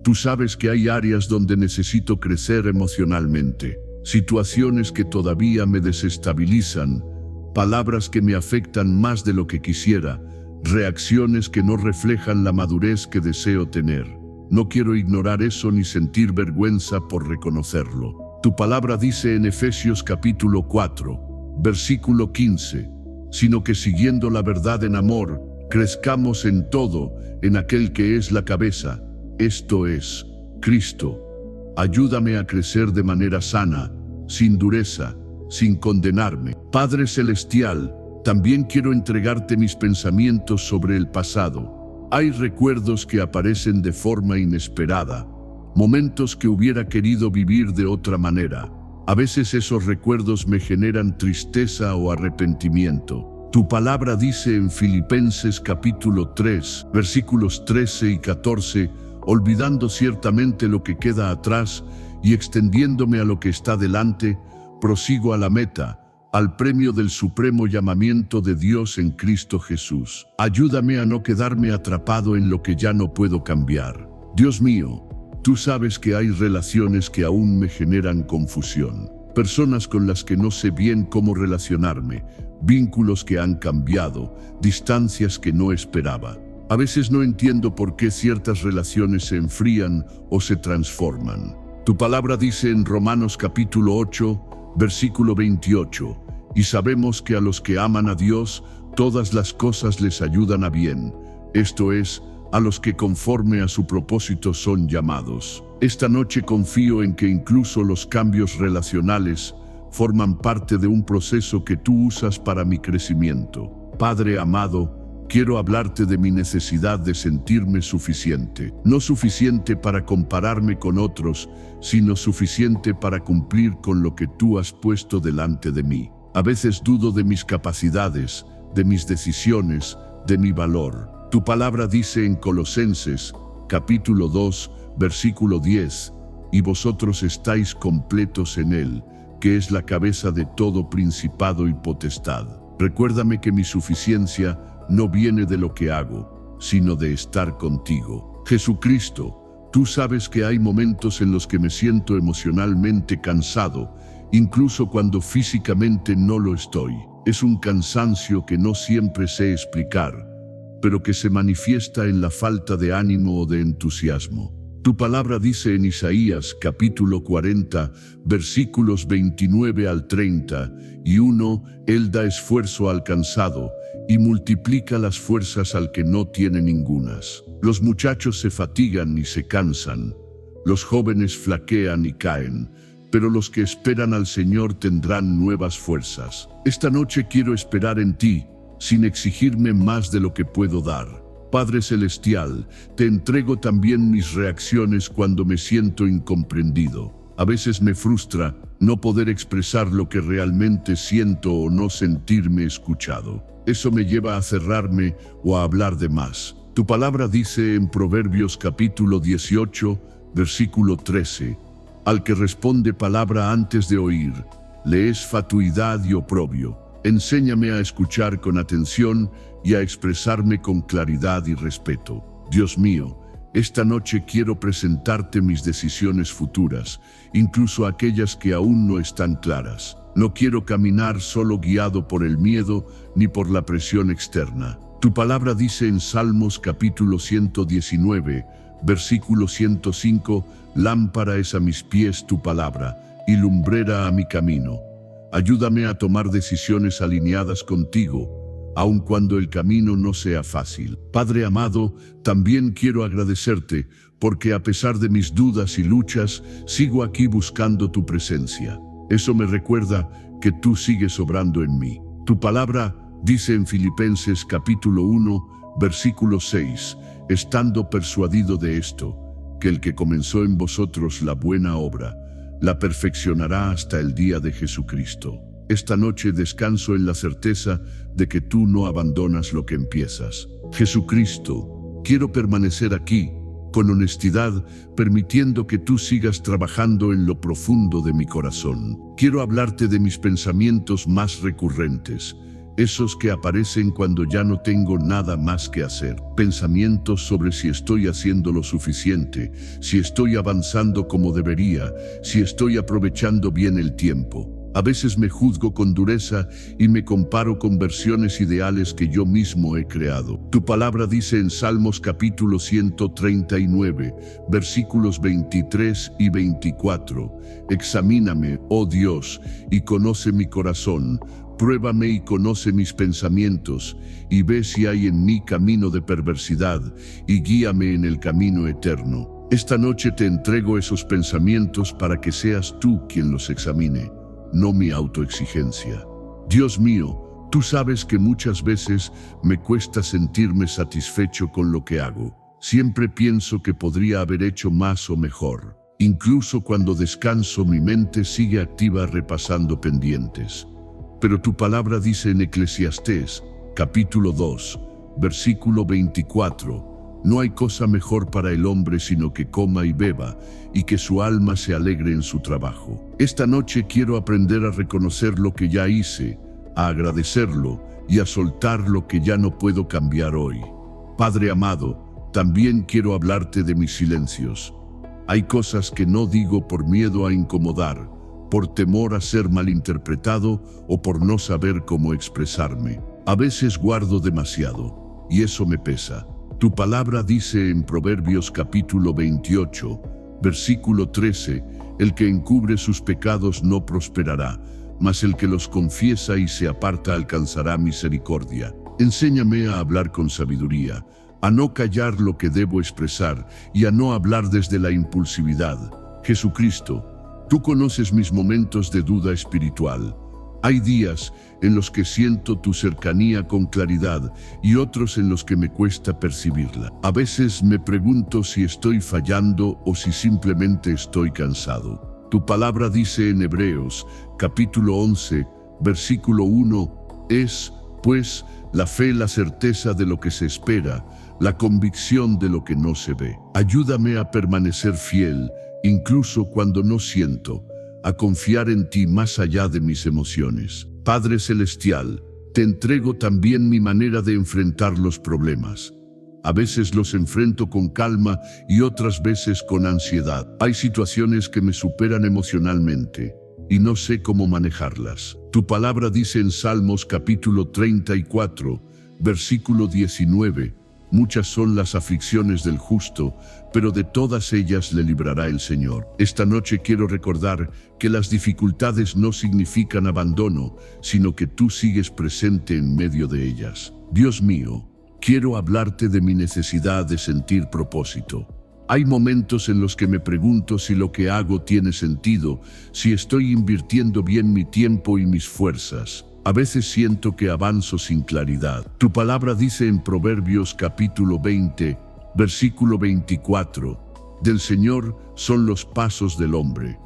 tú sabes que hay áreas donde necesito crecer emocionalmente, situaciones que todavía me desestabilizan, palabras que me afectan más de lo que quisiera, reacciones que no reflejan la madurez que deseo tener. No quiero ignorar eso ni sentir vergüenza por reconocerlo. Tu palabra dice en Efesios capítulo 4, versículo 15, sino que siguiendo la verdad en amor, crezcamos en todo, en aquel que es la cabeza, esto es, Cristo. Ayúdame a crecer de manera sana, sin dureza, sin condenarme. Padre Celestial, también quiero entregarte mis pensamientos sobre el pasado. Hay recuerdos que aparecen de forma inesperada, momentos que hubiera querido vivir de otra manera. A veces esos recuerdos me generan tristeza o arrepentimiento. Tu palabra dice en Filipenses capítulo 3, versículos 13 y 14, olvidando ciertamente lo que queda atrás y extendiéndome a lo que está delante, prosigo a la meta, al premio del supremo llamamiento de Dios en Cristo Jesús. Ayúdame a no quedarme atrapado en lo que ya no puedo cambiar. Dios mío, tú sabes que hay relaciones que aún me generan confusión, personas con las que no sé bien cómo relacionarme, vínculos que han cambiado, distancias que no esperaba. A veces no entiendo por qué ciertas relaciones se enfrían o se transforman. Tu palabra dice en Romanos capítulo 8, versículo 28, y sabemos que a los que aman a Dios, todas las cosas les ayudan a bien, esto es, a los que conforme a su propósito son llamados. Esta noche confío en que incluso los cambios relacionales forman parte de un proceso que tú usas para mi crecimiento. Padre amado, quiero hablarte de mi necesidad de sentirme suficiente. No suficiente para compararme con otros, sino suficiente para cumplir con lo que tú has puesto delante de mí. A veces dudo de mis capacidades, de mis decisiones, de mi valor. Tu palabra dice en Colosenses, capítulo 2, versículo 10, y vosotros estáis completos en él, que es la cabeza de todo principado y potestad. Recuérdame que mi suficiencia no viene de lo que hago, sino de estar contigo. Jesucristo, tú sabes que hay momentos en los que me siento emocionalmente cansado, incluso cuando físicamente no lo estoy. Es un cansancio que no siempre sé explicar, pero que se manifiesta en la falta de ánimo o de entusiasmo. Tu palabra dice en Isaías capítulo 40, versículos 29 al 31, Él da esfuerzo al cansado y multiplica las fuerzas al que no tiene ningunas. Los muchachos se fatigan y se cansan, los jóvenes flaquean y caen, pero los que esperan al Señor tendrán nuevas fuerzas. Esta noche quiero esperar en ti, sin exigirme más de lo que puedo dar. Padre Celestial, te entrego también mis reacciones cuando me siento incomprendido. A veces me frustra no poder expresar lo que realmente siento o no sentirme escuchado. Eso me lleva a cerrarme o a hablar de más. Tu palabra dice en Proverbios capítulo 18, versículo 13, al que responde palabra antes de oír, le es fatuidad y oprobio. Enséñame a escuchar con atención y a expresarme con claridad y respeto. Dios mío, esta noche quiero presentarte mis decisiones futuras, incluso aquellas que aún no están claras. No quiero caminar solo guiado por el miedo ni por la presión externa. Tu palabra dice en Salmos capítulo 119, versículo 105, lámpara es a mis pies tu palabra y lumbrera a mi camino. Ayúdame a tomar decisiones alineadas contigo, aun cuando el camino no sea fácil. Padre amado, también quiero agradecerte porque a pesar de mis dudas y luchas, sigo aquí buscando tu presencia. Eso me recuerda que tú sigues obrando en mí. Tu palabra dice en Filipenses capítulo 1, versículo 6, estando persuadido de esto, que el que comenzó en vosotros la buena obra, la perfeccionará hasta el día de Jesucristo. Esta noche descanso en la certeza de que tú no abandonas lo que empiezas. Jesucristo, quiero permanecer aquí, con honestidad, permitiendo que tú sigas trabajando en lo profundo de mi corazón. Quiero hablarte de mis pensamientos más recurrentes, esos que aparecen cuando ya no tengo nada más que hacer. Pensamientos sobre si estoy haciendo lo suficiente, si estoy avanzando como debería, si estoy aprovechando bien el tiempo. A veces me juzgo con dureza y me comparo con versiones ideales que yo mismo he creado. Tu palabra dice en Salmos capítulo 139, versículos 23 y 24, examíname, oh Dios, y conoce mi corazón. Pruébame y conoce mis pensamientos, y ve si hay en mí camino de perversidad, y guíame en el camino eterno. Esta noche te entrego esos pensamientos para que seas tú quien los examine, no mi autoexigencia. Dios mío, tú sabes que muchas veces me cuesta sentirme satisfecho con lo que hago. Siempre pienso que podría haber hecho más o mejor. Incluso cuando descanso, mi mente sigue activa repasando pendientes. Pero tu palabra dice en Eclesiastés, capítulo 2, versículo 24, no hay cosa mejor para el hombre sino que coma y beba, y que su alma se alegre en su trabajo. Esta noche quiero aprender a reconocer lo que ya hice, a agradecerlo y a soltar lo que ya no puedo cambiar hoy. Padre amado, también quiero hablarte de mis silencios. Hay cosas que no digo por miedo a incomodar, por temor a ser malinterpretado o por no saber cómo expresarme. A veces guardo demasiado, y eso me pesa. Tu palabra dice en Proverbios capítulo 28, versículo 13, el que encubre sus pecados no prosperará, mas el que los confiesa y se aparta alcanzará misericordia. Enséñame a hablar con sabiduría, a no callar lo que debo expresar y a no hablar desde la impulsividad. Jesucristo, tú conoces mis momentos de duda espiritual. Hay días en los que siento tu cercanía con claridad y otros en los que me cuesta percibirla. A veces me pregunto si estoy fallando o si simplemente estoy cansado. Tu palabra dice en Hebreos, capítulo 11, versículo 1, es, pues, la fe la certeza de lo que se espera, la convicción de lo que no se ve. Ayúdame a permanecer fiel, incluso cuando no siento, a confiar en ti más allá de mis emociones. Padre Celestial, te entrego también mi manera de enfrentar los problemas. A veces los enfrento con calma y otras veces con ansiedad. Hay situaciones que me superan emocionalmente y no sé cómo manejarlas. Tu palabra dice en Salmos capítulo 34, versículo 19, muchas son las aflicciones del justo, pero de todas ellas le librará el Señor. Esta noche quiero recordar que las dificultades no significan abandono, sino que tú sigues presente en medio de ellas. Dios mío, quiero hablarte de mi necesidad de sentir propósito. Hay momentos en los que me pregunto si lo que hago tiene sentido, si estoy invirtiendo bien mi tiempo y mis fuerzas. A veces siento que avanzo sin claridad. Tu palabra dice en Proverbios capítulo 20, versículo 24, del Señor son los pasos del hombre.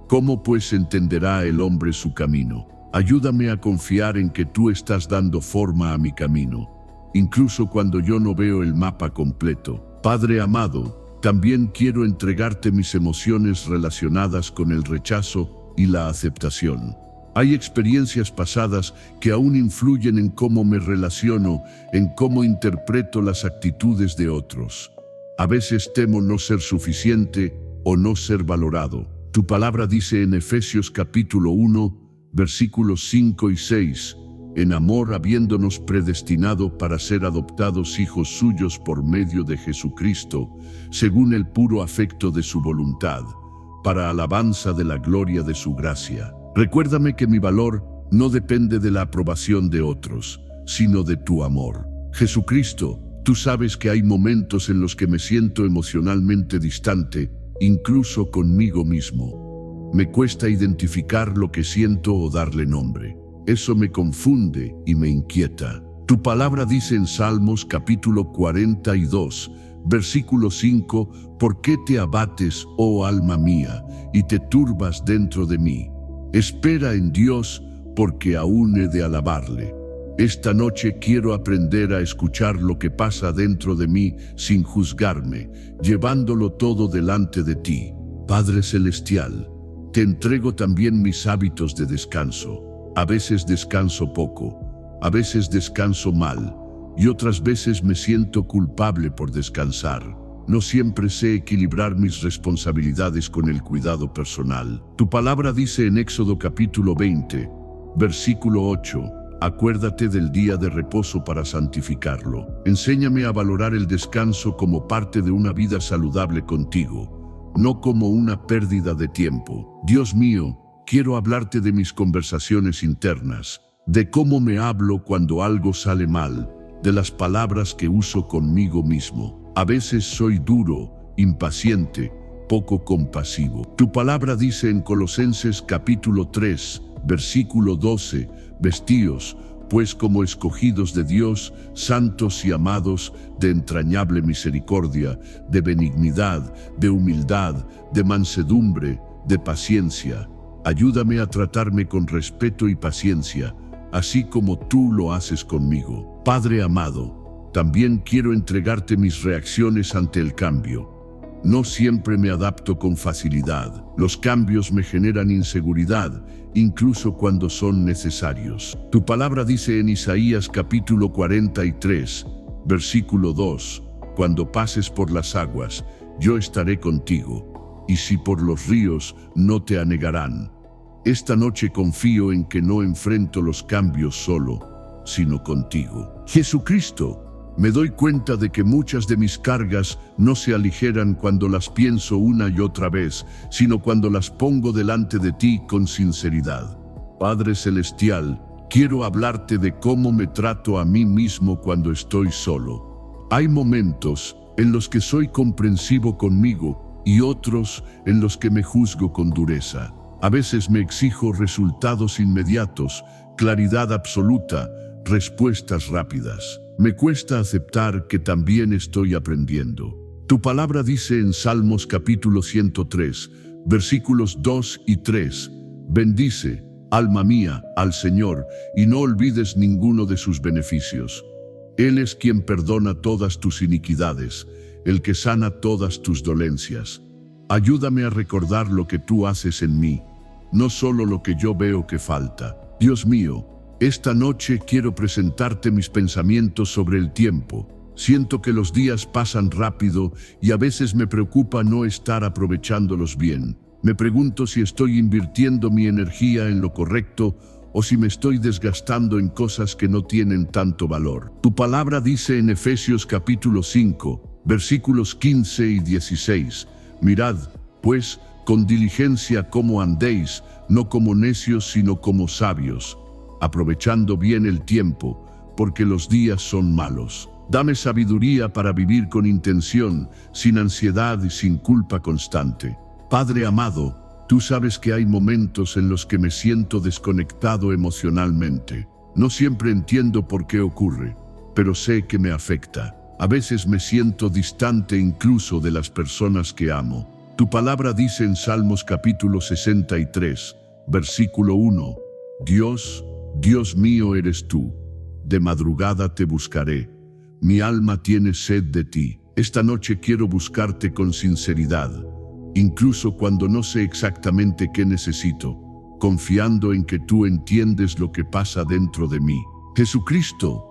¿Cómo pues entenderá el hombre su camino? Ayúdame a confiar en que tú estás dando forma a mi camino, incluso cuando yo no veo el mapa completo. Padre amado, también quiero entregarte mis emociones relacionadas con el rechazo y la aceptación. Hay experiencias pasadas que aún influyen en cómo me relaciono, en cómo interpreto las actitudes de otros. A veces temo no ser suficiente o no ser valorado. Tu palabra dice en Efesios capítulo 1, versículos 5 y 6, en amor habiéndonos predestinado para ser adoptados hijos suyos por medio de Jesucristo, según el puro afecto de su voluntad, para alabanza de la gloria de su gracia. Recuérdame que mi valor no depende de la aprobación de otros, sino de tu amor. Jesucristo, tú sabes que hay momentos en los que me siento emocionalmente distante, incluso conmigo mismo. Me cuesta identificar lo que siento o darle nombre. Eso me confunde y me inquieta. Tu palabra dice en Salmos capítulo 42, versículo 5, ¿por qué te abates, oh alma mía, y te turbas dentro de mí? Espera en Dios, porque aún he de alabarle. Esta noche quiero aprender a escuchar lo que pasa dentro de mí sin juzgarme, llevándolo todo delante de ti. Padre Celestial, te entrego también mis hábitos de descanso. A veces descanso poco, a veces descanso mal, y otras veces me siento culpable por descansar. No siempre sé equilibrar mis responsabilidades con el cuidado personal. Tu palabra dice en Éxodo capítulo 20, versículo 8, acuérdate del día de reposo para santificarlo. Enséñame a valorar el descanso como parte de una vida saludable contigo, no como una pérdida de tiempo. Dios mío, quiero hablarte de mis conversaciones internas, de cómo me hablo cuando algo sale mal, de las palabras que uso conmigo mismo. A veces soy duro, impaciente, poco compasivo. Tu palabra dice en Colosenses capítulo 3, versículo 12, vestíos, pues como escogidos de Dios, santos y amados, de entrañable misericordia, de benignidad, de humildad, de mansedumbre, de paciencia. Ayúdame a tratarme con respeto y paciencia, así como tú lo haces conmigo. Padre amado, también quiero entregarte mis reacciones ante el cambio. No siempre me adapto con facilidad. Los cambios me generan inseguridad, incluso cuando son necesarios. Tu palabra dice en Isaías capítulo 43, versículo 2, cuando pases por las aguas, yo estaré contigo, y si por los ríos, no te anegarán. Esta noche confío en que no enfrento los cambios solo, sino contigo. Jesucristo, me doy cuenta de que muchas de mis cargas no se aligeran cuando las pienso una y otra vez, sino cuando las pongo delante de ti con sinceridad. Padre Celestial, quiero hablarte de cómo me trato a mí mismo cuando estoy solo. Hay momentos en los que soy comprensivo conmigo y otros en los que me juzgo con dureza. A veces me exijo resultados inmediatos, claridad absoluta, respuestas rápidas. Me cuesta aceptar que también estoy aprendiendo. Tu palabra dice en Salmos capítulo 103, versículos 2 y 3, bendice, alma mía, al Señor, y no olvides ninguno de sus beneficios. Él es quien perdona todas tus iniquidades, el que sana todas tus dolencias. Ayúdame a recordar lo que tú haces en mí, no solo lo que yo veo que falta. Dios mío, esta noche quiero presentarte mis pensamientos sobre el tiempo. Siento que los días pasan rápido y a veces me preocupa no estar aprovechándolos bien. Me pregunto si estoy invirtiendo mi energía en lo correcto o si me estoy desgastando en cosas que no tienen tanto valor. Tu palabra dice en Efesios capítulo 5, versículos 15 y 16, mirad, pues, con diligencia cómo andéis, no como necios sino como sabios, aprovechando bien el tiempo, porque los días son malos. Dame sabiduría para vivir con intención, sin ansiedad y sin culpa constante. Padre amado, tú sabes que hay momentos en los que me siento desconectado emocionalmente. No siempre entiendo por qué ocurre, pero sé que me afecta. A veces me siento distante incluso de las personas que amo. Tu palabra dice en Salmos capítulo 63, versículo 1, Dios, Dios mío eres tú. De madrugada te buscaré. Mi alma tiene sed de ti. Esta noche quiero buscarte con sinceridad, incluso cuando no sé exactamente qué necesito, confiando en que tú entiendes lo que pasa dentro de mí. Jesucristo,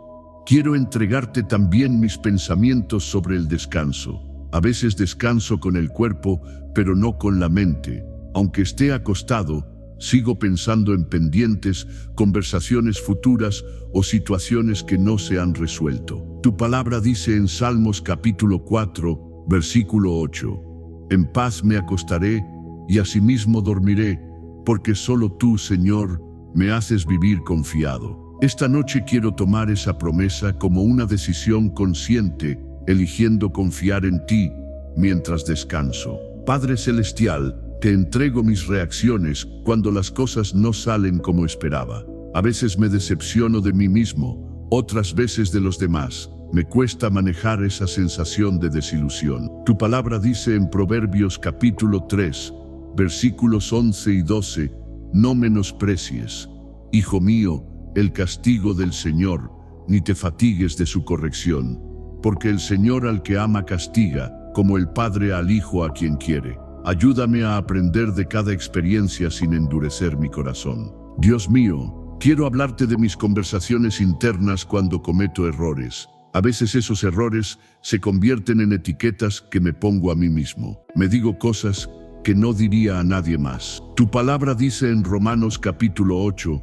quiero entregarte también mis pensamientos sobre el descanso. A veces descanso con el cuerpo, pero no con la mente. Aunque esté acostado, sigo pensando en pendientes, conversaciones futuras o situaciones que no se han resuelto. Tu palabra dice en Salmos capítulo 4, versículo 8, en paz me acostaré y asimismo dormiré, porque solo tú, Señor, me haces vivir confiado. Esta noche quiero tomar esa promesa como una decisión consciente, eligiendo confiar en ti mientras descanso. Padre Celestial, te entrego mis reacciones cuando las cosas no salen como esperaba. A veces me decepciono de mí mismo, otras veces de los demás. Me cuesta manejar esa sensación de desilusión. Tu palabra dice en Proverbios capítulo 3, versículos 11 y 12, no menosprecies, hijo mío, el castigo del Señor, ni te fatigues de su corrección, porque el Señor al que ama castiga, como el Padre al Hijo a quien quiere. Ayúdame a aprender de cada experiencia sin endurecer mi corazón. Dios mío, quiero hablarte de mis conversaciones internas cuando cometo errores. A veces esos errores se convierten en etiquetas que me pongo a mí mismo. Me digo cosas que no diría a nadie más. Tu palabra dice en Romanos capítulo 8,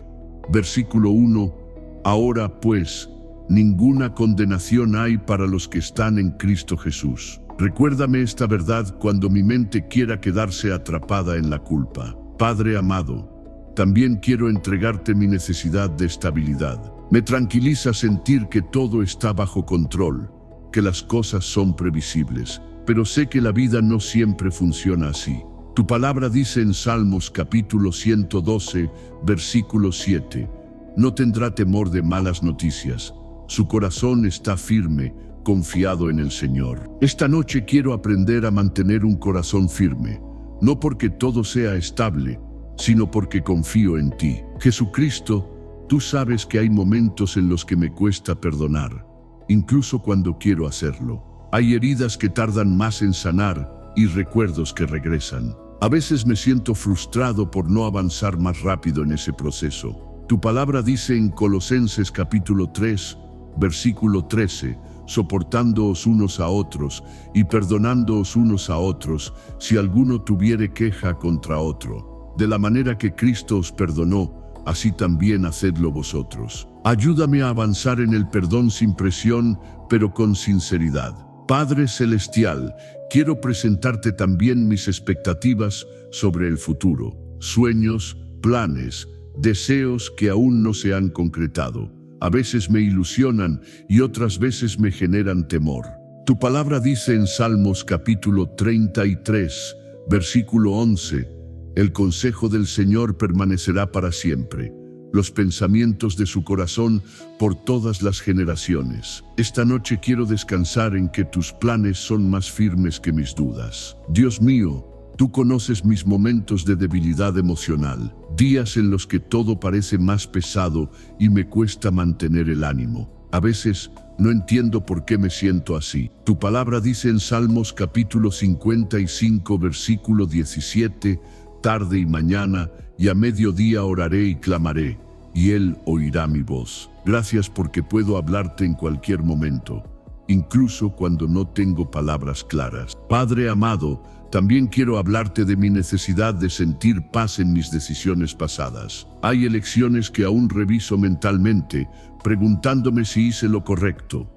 versículo 1, ahora pues, ninguna condenación hay para los que están en Cristo Jesús. Recuérdame esta verdad cuando mi mente quiera quedarse atrapada en la culpa. Padre amado, también quiero entregarte mi necesidad de estabilidad. Me tranquiliza sentir que todo está bajo control, que las cosas son previsibles, pero sé que la vida no siempre funciona así. Tu palabra dice en Salmos capítulo 112, versículo 7, no tendrá temor de malas noticias, su corazón está firme, confiado en el Señor. Esta noche quiero aprender a mantener un corazón firme, no porque todo sea estable, sino porque confío en ti. Jesucristo, tú sabes que hay momentos en los que me cuesta perdonar, incluso cuando quiero hacerlo. Hay heridas que tardan más en sanar y recuerdos que regresan. A veces me siento frustrado por no avanzar más rápido en ese proceso. Tu palabra dice en Colosenses capítulo 3, versículo 13, soportándoos unos a otros y perdonándoos unos a otros, si alguno tuviere queja contra otro. De la manera que Cristo os perdonó, así también hacedlo vosotros. Ayúdame a avanzar en el perdón sin presión, pero con sinceridad. Padre Celestial, quiero presentarte también mis expectativas sobre el futuro, sueños, planes, deseos que aún no se han concretado. A veces me ilusionan y otras veces me generan temor. Tu palabra dice en Salmos capítulo 33, versículo 11, el consejo del Señor permanecerá para siempre, los pensamientos de su corazón por todas las generaciones. Esta noche quiero descansar en que tus planes son más firmes que mis dudas. Dios mío, tú conoces mis momentos de debilidad emocional, días en los que todo parece más pesado y me cuesta mantener el ánimo. A veces no entiendo por qué me siento así. Tu palabra dice en Salmos capítulo 55, versículo 17, tarde y mañana, y a mediodía oraré y clamaré, y Él oirá mi voz. Gracias porque puedo hablarte en cualquier momento. incluso cuando no tengo palabras claras. Padre amado, también quiero hablarte de mi necesidad de sentir paz en mis decisiones pasadas. Hay elecciones que aún reviso mentalmente, preguntándome si hice lo correcto.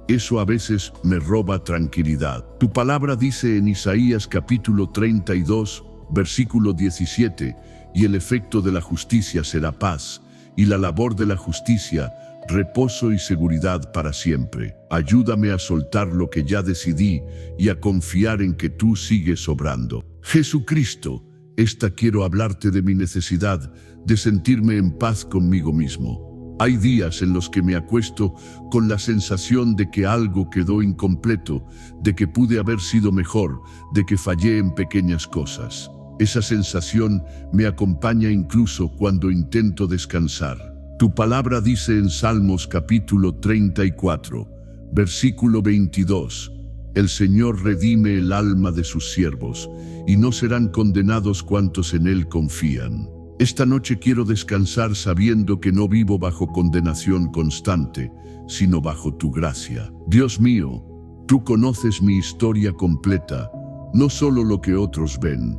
Eso a veces me roba tranquilidad. Tu palabra dice en Isaías capítulo 32, versículo 17, y el efecto de la justicia será paz, y la labor de la justicia, reposo y seguridad para siempre. Ayúdame a soltar lo que ya decidí y a confiar en que tú sigues obrando. Jesucristo, quiero hablarte de mi necesidad de sentirme en paz conmigo mismo. Hay días en los que me acuesto con la sensación de que algo quedó incompleto, de que pude haber sido mejor, de que fallé en pequeñas cosas. Esa sensación me acompaña incluso cuando intento descansar. Tu palabra dice en Salmos capítulo 34, versículo 22, el Señor redime el alma de sus siervos, y no serán condenados cuantos en Él confían. Esta noche quiero descansar sabiendo que no vivo bajo condenación constante, sino bajo tu gracia. Dios mío, tú conoces mi historia completa, no solo lo que otros ven.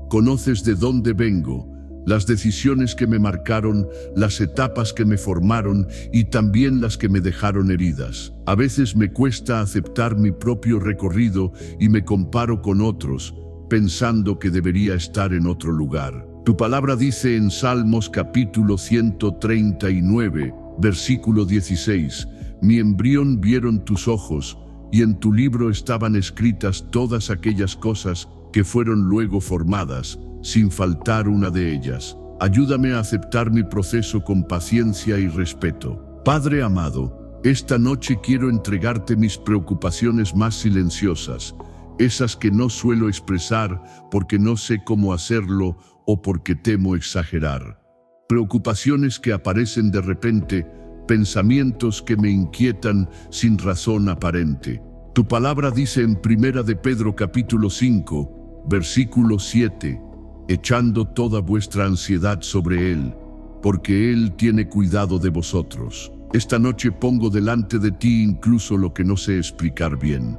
Conoces de dónde vengo, las decisiones que me marcaron, las etapas que me formaron y también las que me dejaron heridas. A veces me cuesta aceptar mi propio recorrido y me comparo con otros, pensando que debería estar en otro lugar. Tu palabra dice en Salmos capítulo 139, versículo 16, mi embrión vieron tus ojos, y en tu libro estaban escritas todas aquellas cosas que fueron luego formadas, sin faltar una de ellas. Ayúdame a aceptar mi proceso con paciencia y respeto. Padre amado, esta noche quiero entregarte mis preocupaciones más silenciosas, esas que no suelo expresar porque no sé cómo hacerlo o porque temo exagerar. Preocupaciones que aparecen de repente, pensamientos que me inquietan sin razón aparente. Tu palabra dice en 1 de Pedro capítulo 5, versículo 7, echando toda vuestra ansiedad sobre Él, porque Él tiene cuidado de vosotros. Esta noche pongo delante de ti incluso lo que no sé explicar bien,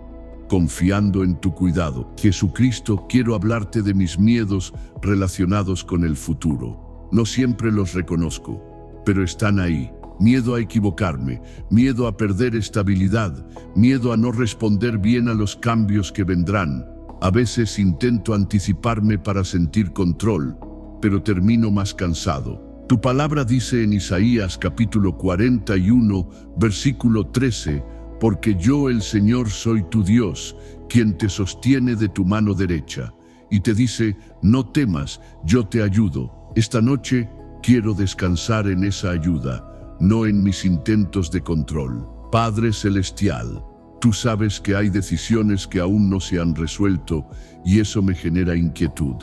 confiando en tu cuidado. Jesucristo, quiero hablarte de mis miedos relacionados con el futuro. No siempre los reconozco, pero están ahí. Miedo a equivocarme, miedo a perder estabilidad, miedo a no responder bien a los cambios que vendrán. A veces intento anticiparme para sentir control, pero termino más cansado. Tu palabra dice en Isaías capítulo 41, versículo 13, porque yo el Señor soy tu Dios, quien te sostiene de tu mano derecha, y te dice, no temas, yo te ayudo. Esta noche quiero descansar en esa ayuda, no en mis intentos de control. Padre Celestial, tú sabes que hay decisiones que aún no se han resuelto y eso me genera inquietud.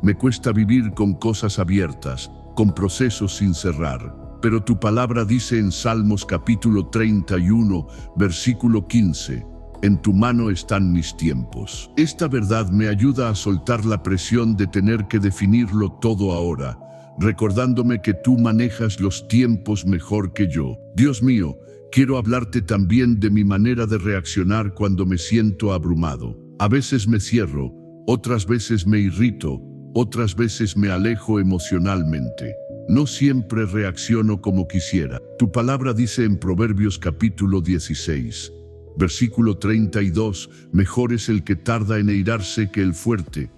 Me cuesta vivir con cosas abiertas, con procesos sin cerrar. Pero tu palabra dice en Salmos capítulo 31, versículo 15, en tu mano están mis tiempos. Esta verdad me ayuda a soltar la presión de tener que definirlo todo ahora, recordándome que tú manejas los tiempos mejor que yo. Dios mío, quiero hablarte también de mi manera de reaccionar cuando me siento abrumado. A veces me cierro, otras veces me irrito, otras veces me alejo emocionalmente. No siempre reacciono como quisiera. Tu palabra dice en Proverbios capítulo 16, versículo 32, mejor es el que tarda en airarse que el fuerte,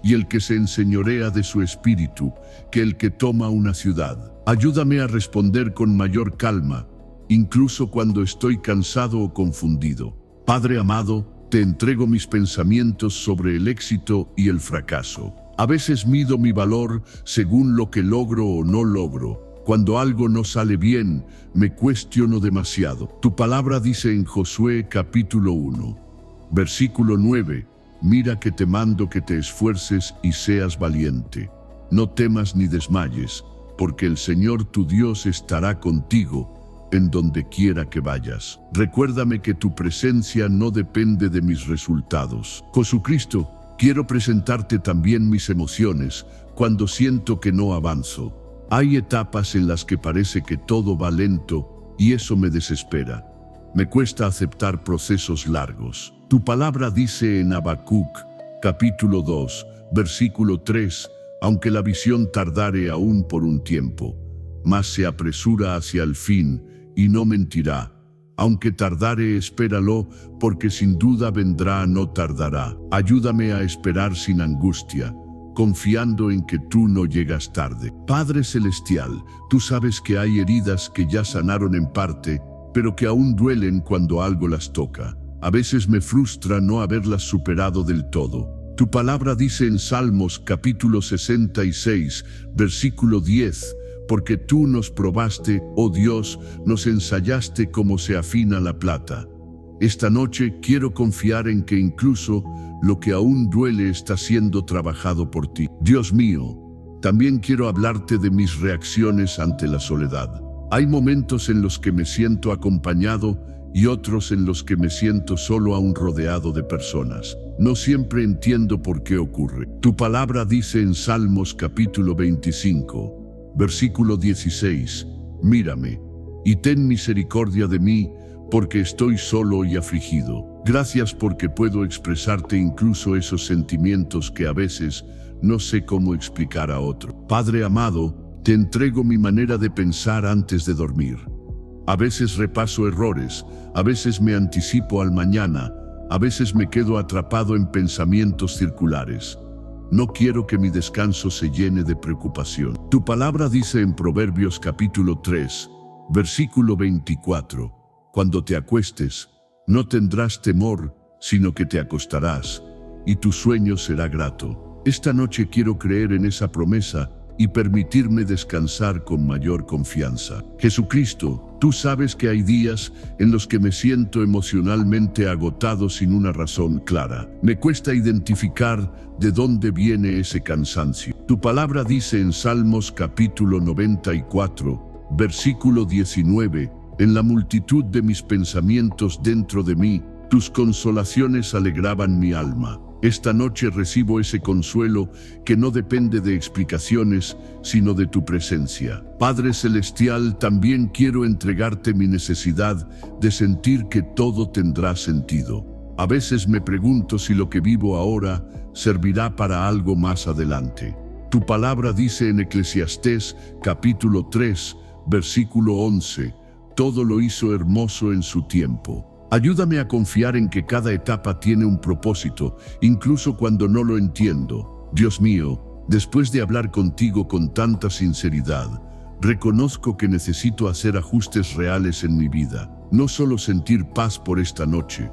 y el que se enseñorea de su espíritu, que el que toma una ciudad. Ayúdame a responder con mayor calma, incluso cuando estoy cansado o confundido. Padre amado, te entrego mis pensamientos sobre el éxito y el fracaso. A veces mido mi valor según lo que logro o no logro. Cuando algo no sale bien, me cuestiono demasiado. Tu palabra dice en Josué capítulo 1, versículo 9, mira que te mando que te esfuerces y seas valiente. No temas ni desmayes, porque el Señor tu Dios estará contigo en donde quiera que vayas. Recuérdame que tu presencia no depende de mis resultados. Jesucristo, quiero presentarte también mis emociones cuando siento que no avanzo. Hay etapas en las que parece que todo va lento y eso me desespera. Me cuesta aceptar procesos largos. Tu palabra dice en Habacuc, capítulo 2, versículo 3, aunque la visión tardare aún por un tiempo, mas se apresura hacia el fin y no mentirá. Aunque tardare, espéralo, porque sin duda vendrá, no tardará. Ayúdame a esperar sin angustia, confiando en que tú no llegas tarde. Padre Celestial, tú sabes que hay heridas que ya sanaron en parte, pero que aún duelen cuando algo las toca. A veces me frustra no haberlas superado del todo. Tu palabra dice en Salmos capítulo 66, versículo 10, porque tú nos probaste, oh Dios, nos ensayaste como se afina la plata. Esta noche quiero confiar en que incluso lo que aún duele está siendo trabajado por ti. Dios mío, también quiero hablarte de mis reacciones ante la soledad. Hay momentos en los que me siento acompañado y otros en los que me siento solo aún rodeado de personas. No siempre entiendo por qué ocurre. Tu palabra dice en Salmos capítulo 25, versículo 16, mírame y ten misericordia de mí, porque estoy solo y afligido. Gracias porque puedo expresarte incluso esos sentimientos que a veces no sé cómo explicar a otro. Padre amado, te entrego mi manera de pensar antes de dormir. A veces repaso errores, a veces me anticipo al mañana, a veces me quedo atrapado en pensamientos circulares. No quiero que mi descanso se llene de preocupación. Tu palabra dice en Proverbios capítulo 3, versículo 24, cuando te acuestes, no tendrás temor, sino que te acostarás, y tu sueño será grato. Esta noche quiero creer en esa promesa y permitirme descansar con mayor confianza. Jesucristo, tú sabes que hay días en los que me siento emocionalmente agotado sin una razón clara. Me cuesta identificar de dónde viene ese cansancio. Tu palabra dice en Salmos capítulo 94, versículo 19, en la multitud de mis pensamientos dentro de mí, tus consolaciones alegraban mi alma. Esta noche recibo ese consuelo que no depende de explicaciones, sino de tu presencia. Padre Celestial, también quiero entregarte mi necesidad de sentir que todo tendrá sentido. A veces me pregunto si lo que vivo ahora servirá para algo más adelante. Tu palabra dice en Eclesiastés capítulo 3, versículo 11, todo lo hizo hermoso en su tiempo. Ayúdame a confiar en que cada etapa tiene un propósito, incluso cuando no lo entiendo. Dios mío, después de hablar contigo con tanta sinceridad, reconozco que necesito hacer ajustes reales en mi vida. No solo sentir paz por esta noche,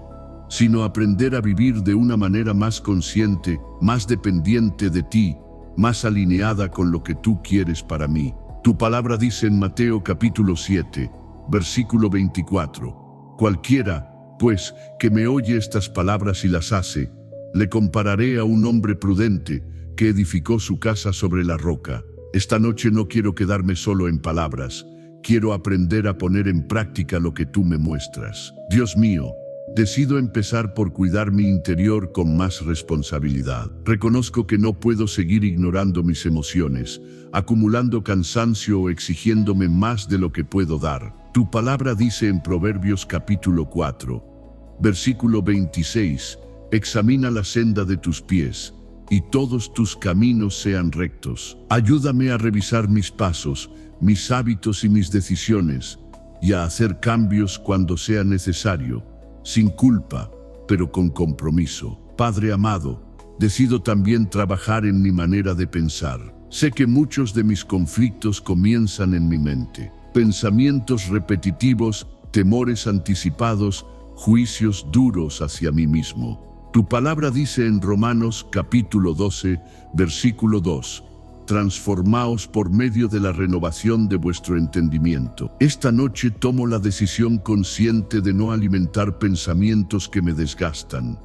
sino aprender a vivir de una manera más consciente, más dependiente de ti, más alineada con lo que tú quieres para mí. Tu palabra dice en Mateo capítulo 7, versículo 24, cualquiera, pues, que me oye estas palabras y las hace, le compararé a un hombre prudente que edificó su casa sobre la roca. Esta noche no quiero quedarme solo en palabras, quiero aprender a poner en práctica lo que tú me muestras. Dios mío, decido empezar por cuidar mi interior con más responsabilidad. Reconozco que no puedo seguir ignorando mis emociones, acumulando cansancio o exigiéndome más de lo que puedo dar. Tu palabra dice en Proverbios capítulo 4, versículo 26, examina la senda de tus pies, y todos tus caminos sean rectos. Ayúdame a revisar mis pasos, mis hábitos y mis decisiones, y a hacer cambios cuando sea necesario, sin culpa, pero con compromiso. Padre amado, decido también trabajar en mi manera de pensar. Sé que muchos de mis conflictos comienzan en mi mente. Pensamientos repetitivos, temores anticipados, juicios duros hacia mí mismo. Tu palabra dice en Romanos capítulo 12, versículo 2, transformaos por medio de la renovación de vuestro entendimiento. Esta noche tomo la decisión consciente de no alimentar pensamientos que me desgastan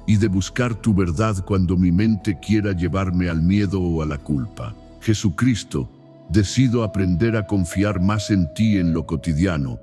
y de buscar tu verdad cuando mi mente quiera llevarme al miedo o a la culpa. Jesucristo, decido aprender a confiar más en ti en lo cotidiano,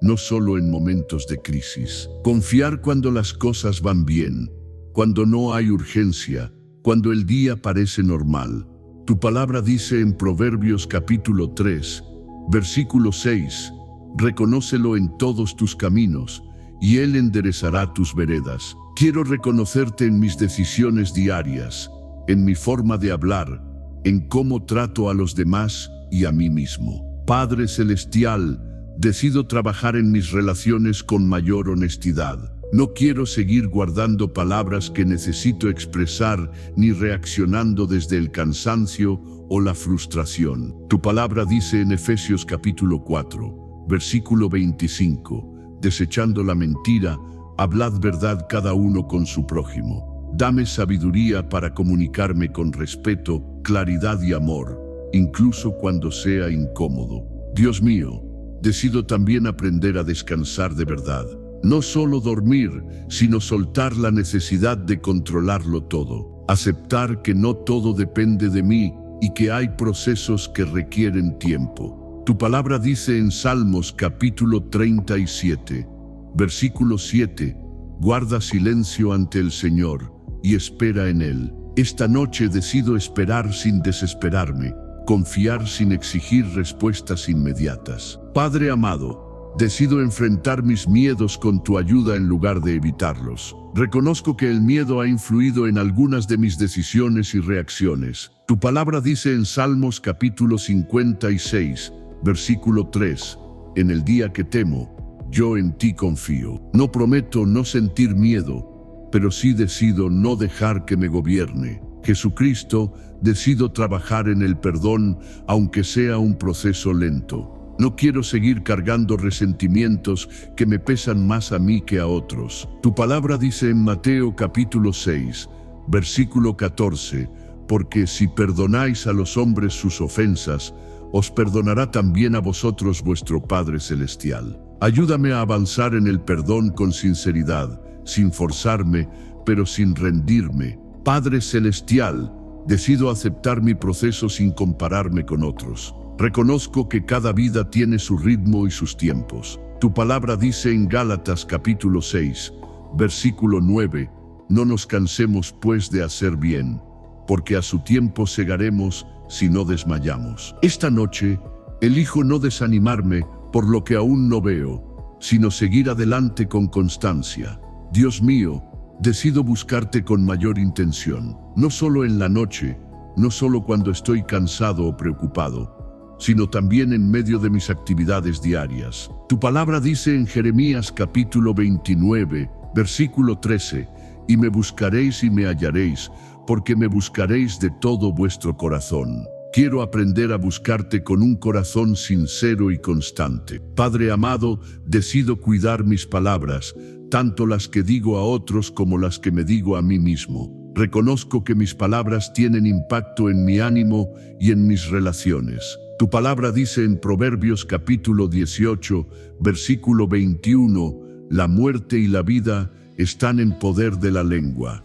no solo en momentos de crisis. Confiar cuando las cosas van bien, cuando no hay urgencia, cuando el día parece normal. Tu palabra dice en Proverbios capítulo 3, versículo 6, reconócelo en todos tus caminos, y Él enderezará tus veredas. Quiero reconocerte en mis decisiones diarias, en mi forma de hablar, en cómo trato a los demás y a mí mismo. Padre Celestial, decido trabajar en mis relaciones con mayor honestidad. No quiero seguir guardando palabras que necesito expresar ni reaccionando desde el cansancio o la frustración. Tu palabra dice en Efesios capítulo 4, versículo 25, desechando la mentira, hablad verdad cada uno con su prójimo. Dame sabiduría para comunicarme con respeto, claridad y amor, incluso cuando sea incómodo. Dios mío, decido también aprender a descansar de verdad. No solo dormir, sino soltar la necesidad de controlarlo todo. Aceptar que no todo depende de mí y que hay procesos que requieren tiempo. Tu palabra dice en Salmos capítulo 37, versículo 7, guarda silencio ante el Señor y espera en Él. Esta noche decido esperar sin desesperarme, confiar sin exigir respuestas inmediatas. Padre amado, decido enfrentar mis miedos con tu ayuda en lugar de evitarlos. Reconozco que el miedo ha influido en algunas de mis decisiones y reacciones. Tu palabra dice en Salmos capítulo 56, versículo 3, en el día que temo, yo en ti confío. No prometo no sentir miedo, pero sí decido no dejar que me gobierne. Jesucristo, decido trabajar en el perdón, aunque sea un proceso lento. No quiero seguir cargando resentimientos que me pesan más a mí que a otros. Tu palabra dice en Mateo capítulo 6, versículo 14, porque si perdonáis a los hombres sus ofensas, os perdonará también a vosotros vuestro Padre Celestial. Ayúdame a avanzar en el perdón con sinceridad, sin forzarme, pero sin rendirme. Padre Celestial, decido aceptar mi proceso sin compararme con otros. Reconozco que cada vida tiene su ritmo y sus tiempos. Tu palabra dice en Gálatas capítulo 6, versículo 9, no nos cansemos pues de hacer bien, porque a su tiempo segaremos si no desmayamos. Esta noche, elijo no desanimarme por lo que aún no veo, sino seguir adelante con constancia. Dios mío, decido buscarte con mayor intención, no solo en la noche, no solo cuando estoy cansado o preocupado, sino también en medio de mis actividades diarias. Tu palabra dice en Jeremías capítulo 29, versículo 13, y me buscaréis y me hallaréis, porque me buscaréis de todo vuestro corazón. Quiero aprender a buscarte con un corazón sincero y constante. Padre amado, decido cuidar mis palabras, tanto las que digo a otros como las que me digo a mí mismo. Reconozco que mis palabras tienen impacto en mi ánimo y en mis relaciones. Tu palabra dice en Proverbios capítulo 18, versículo 21, la muerte y la vida están en poder de la lengua.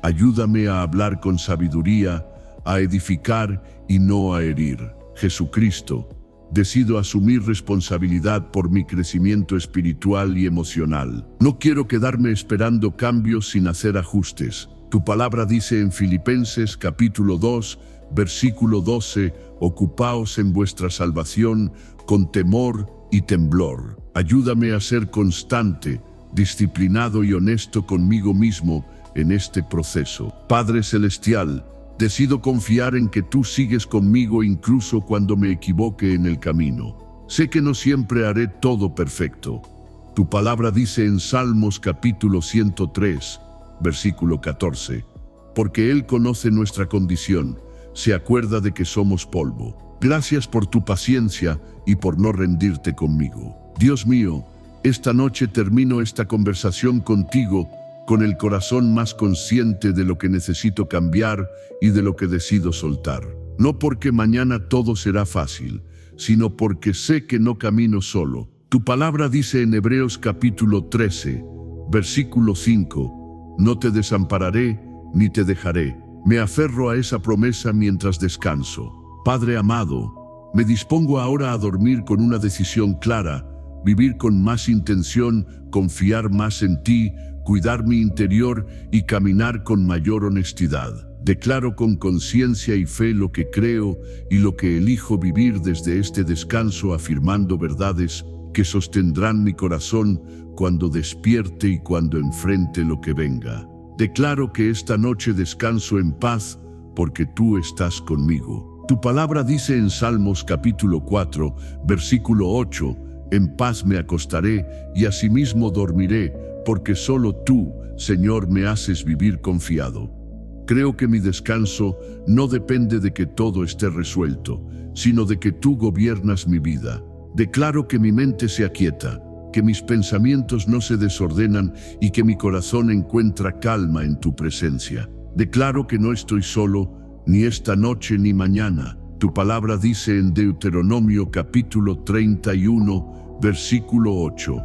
Ayúdame a hablar con sabiduría, a edificar y no a herir. Jesucristo, decido asumir responsabilidad por mi crecimiento espiritual y emocional. No quiero quedarme esperando cambios sin hacer ajustes. Tu palabra dice en Filipenses capítulo 2, versículo 12, ocupaos en vuestra salvación con temor y temblor. Ayúdame a ser constante, disciplinado y honesto conmigo mismo en este proceso. Padre Celestial, decido confiar en que tú sigues conmigo incluso cuando me equivoque en el camino. Sé que no siempre haré todo perfecto. Tu palabra dice en Salmos capítulo 103, versículo 14, porque Él conoce nuestra condición, se acuerda de que somos polvo. Gracias por tu paciencia y por no rendirte conmigo. Dios mío, esta noche termino esta conversación contigo con el corazón más consciente de lo que necesito cambiar y de lo que decido soltar. No porque mañana todo será fácil, sino porque sé que no camino solo. Tu palabra dice en Hebreos capítulo 13, versículo 5, no te desampararé ni te dejaré. Me aferro a esa promesa mientras descanso. Padre amado, me dispongo ahora a dormir con una decisión clara, vivir con más intención, confiar más en ti, cuidar mi interior y caminar con mayor honestidad. Declaro con conciencia y fe lo que creo y lo que elijo vivir desde este descanso, afirmando verdades que sostendrán mi corazón cuando despierte y cuando enfrente lo que venga. Declaro que esta noche descanso en paz porque tú estás conmigo. Tu palabra dice en Salmos capítulo 4, versículo 8, en paz me acostaré y asimismo dormiré, porque solo tú, Señor, me haces vivir confiado. Creo que mi descanso no depende de que todo esté resuelto, sino de que tú gobiernas mi vida. Declaro que mi mente se aquieta, que mis pensamientos no se desordenan y que mi corazón encuentra calma en tu presencia. Declaro que no estoy solo, ni esta noche ni mañana. Tu palabra dice en Deuteronomio capítulo 31, versículo 8.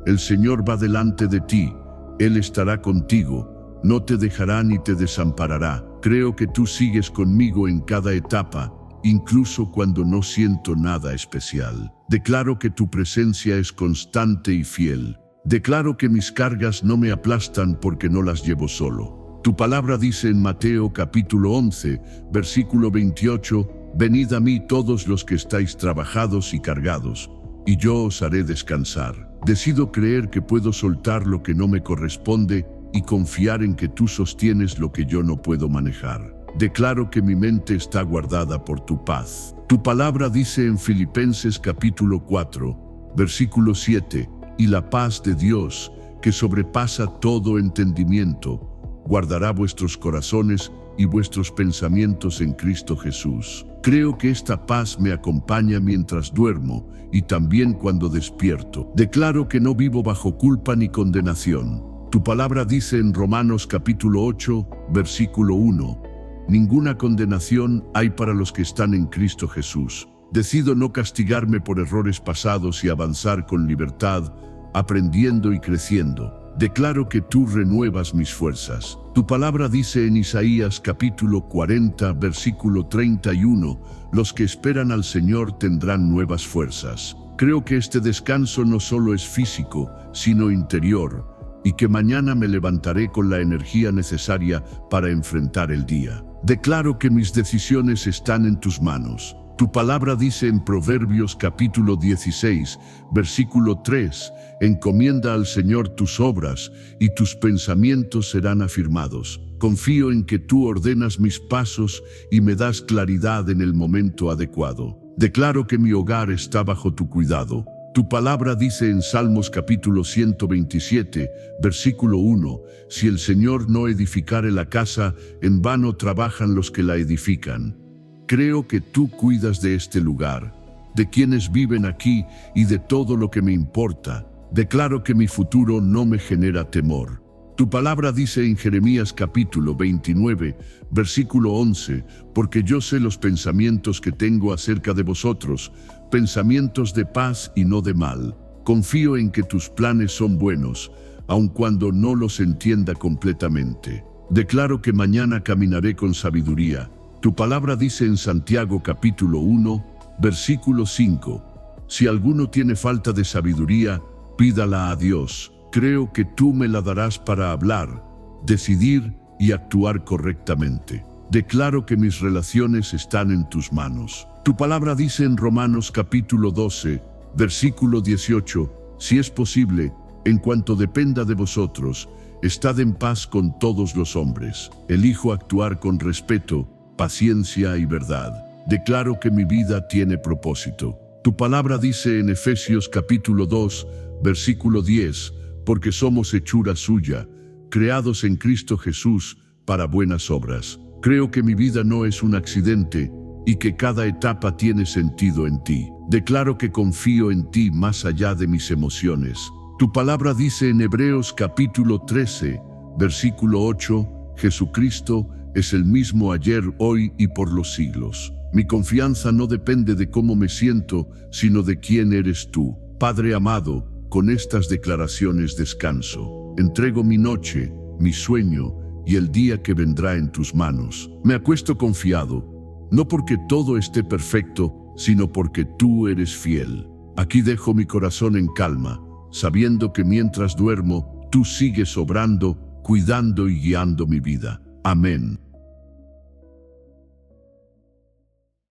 El Señor va delante de ti, Él estará contigo, no te dejará ni te desamparará. Creo que tú sigues conmigo en cada etapa, incluso cuando no siento nada especial. Declaro que tu presencia es constante y fiel. Declaro que mis cargas no me aplastan porque no las llevo solo. Tu palabra dice en Mateo capítulo 11, versículo 28, venid a mí todos los que estáis trabajados y cargados, y yo os haré descansar. Decido creer que puedo soltar lo que no me corresponde y confiar en que tú sostienes lo que yo no puedo manejar. Declaro que mi mente está guardada por tu paz. Tu palabra dice en Filipenses capítulo 4, versículo 7, y la paz de Dios, que sobrepasa todo entendimiento, guardará vuestros corazones y vuestros pensamientos en Cristo Jesús. Creo que esta paz me acompaña mientras duermo y también cuando despierto. Declaro que no vivo bajo culpa ni condenación. Tu palabra dice en Romanos capítulo 8, versículo 1, ninguna condenación hay para los que están en Cristo Jesús. Decido no castigarme por errores pasados y avanzar con libertad, aprendiendo y creciendo. Declaro que tú renuevas mis fuerzas. Tu palabra dice en Isaías capítulo 40, versículo 31, los que esperan al Señor tendrán nuevas fuerzas. Creo que este descanso no solo es físico, sino interior, y que mañana me levantaré con la energía necesaria para enfrentar el día. Declaro que mis decisiones están en tus manos. Tu palabra dice en Proverbios capítulo 16, versículo 3, encomienda al Señor tus obras y tus pensamientos serán afirmados. Confío en que tú ordenas mis pasos y me das claridad en el momento adecuado. Declaro que mi hogar está bajo tu cuidado. Tu palabra dice en Salmos capítulo 127, versículo 1, si el Señor no edificare la casa, en vano trabajan los que la edifican. Creo que tú cuidas de este lugar, de quienes viven aquí y de todo lo que me importa. Declaro que mi futuro no me genera temor. Tu palabra dice en Jeremías capítulo 29, versículo 11, porque yo sé los pensamientos que tengo acerca de vosotros, pensamientos de paz y no de mal. Confío en que tus planes son buenos, aun cuando no los entienda completamente. Declaro que mañana caminaré con sabiduría. Tu palabra dice en Santiago capítulo 1, versículo 5, si alguno tiene falta de sabiduría, pídala a Dios. Creo que tú me la darás para hablar, decidir y actuar correctamente. Declaro que mis relaciones están en tus manos. Tu palabra dice en Romanos capítulo 12, versículo 18, si es posible, en cuanto dependa de vosotros, estad en paz con todos los hombres. Elijo actuar con respeto, paciencia y verdad. Declaro que mi vida tiene propósito. Tu palabra dice en Efesios capítulo 2, versículo 10, porque somos hechura suya, creados en Cristo Jesús para buenas obras. Creo que mi vida no es un accidente y que cada etapa tiene sentido en ti. Declaro que confío en ti más allá de mis emociones. Tu palabra dice en Hebreos capítulo 13, versículo 8, Jesucristo es el mismo ayer, hoy y por los siglos. Mi confianza no depende de cómo me siento, sino de quién eres tú. Padre amado, con estas declaraciones descanso. Entrego mi noche, mi sueño y el día que vendrá en tus manos. Me acuesto confiado, no porque todo esté perfecto, sino porque tú eres fiel. Aquí dejo mi corazón en calma, sabiendo que mientras duermo, tú sigues obrando, cuidando y guiando mi vida. Amén.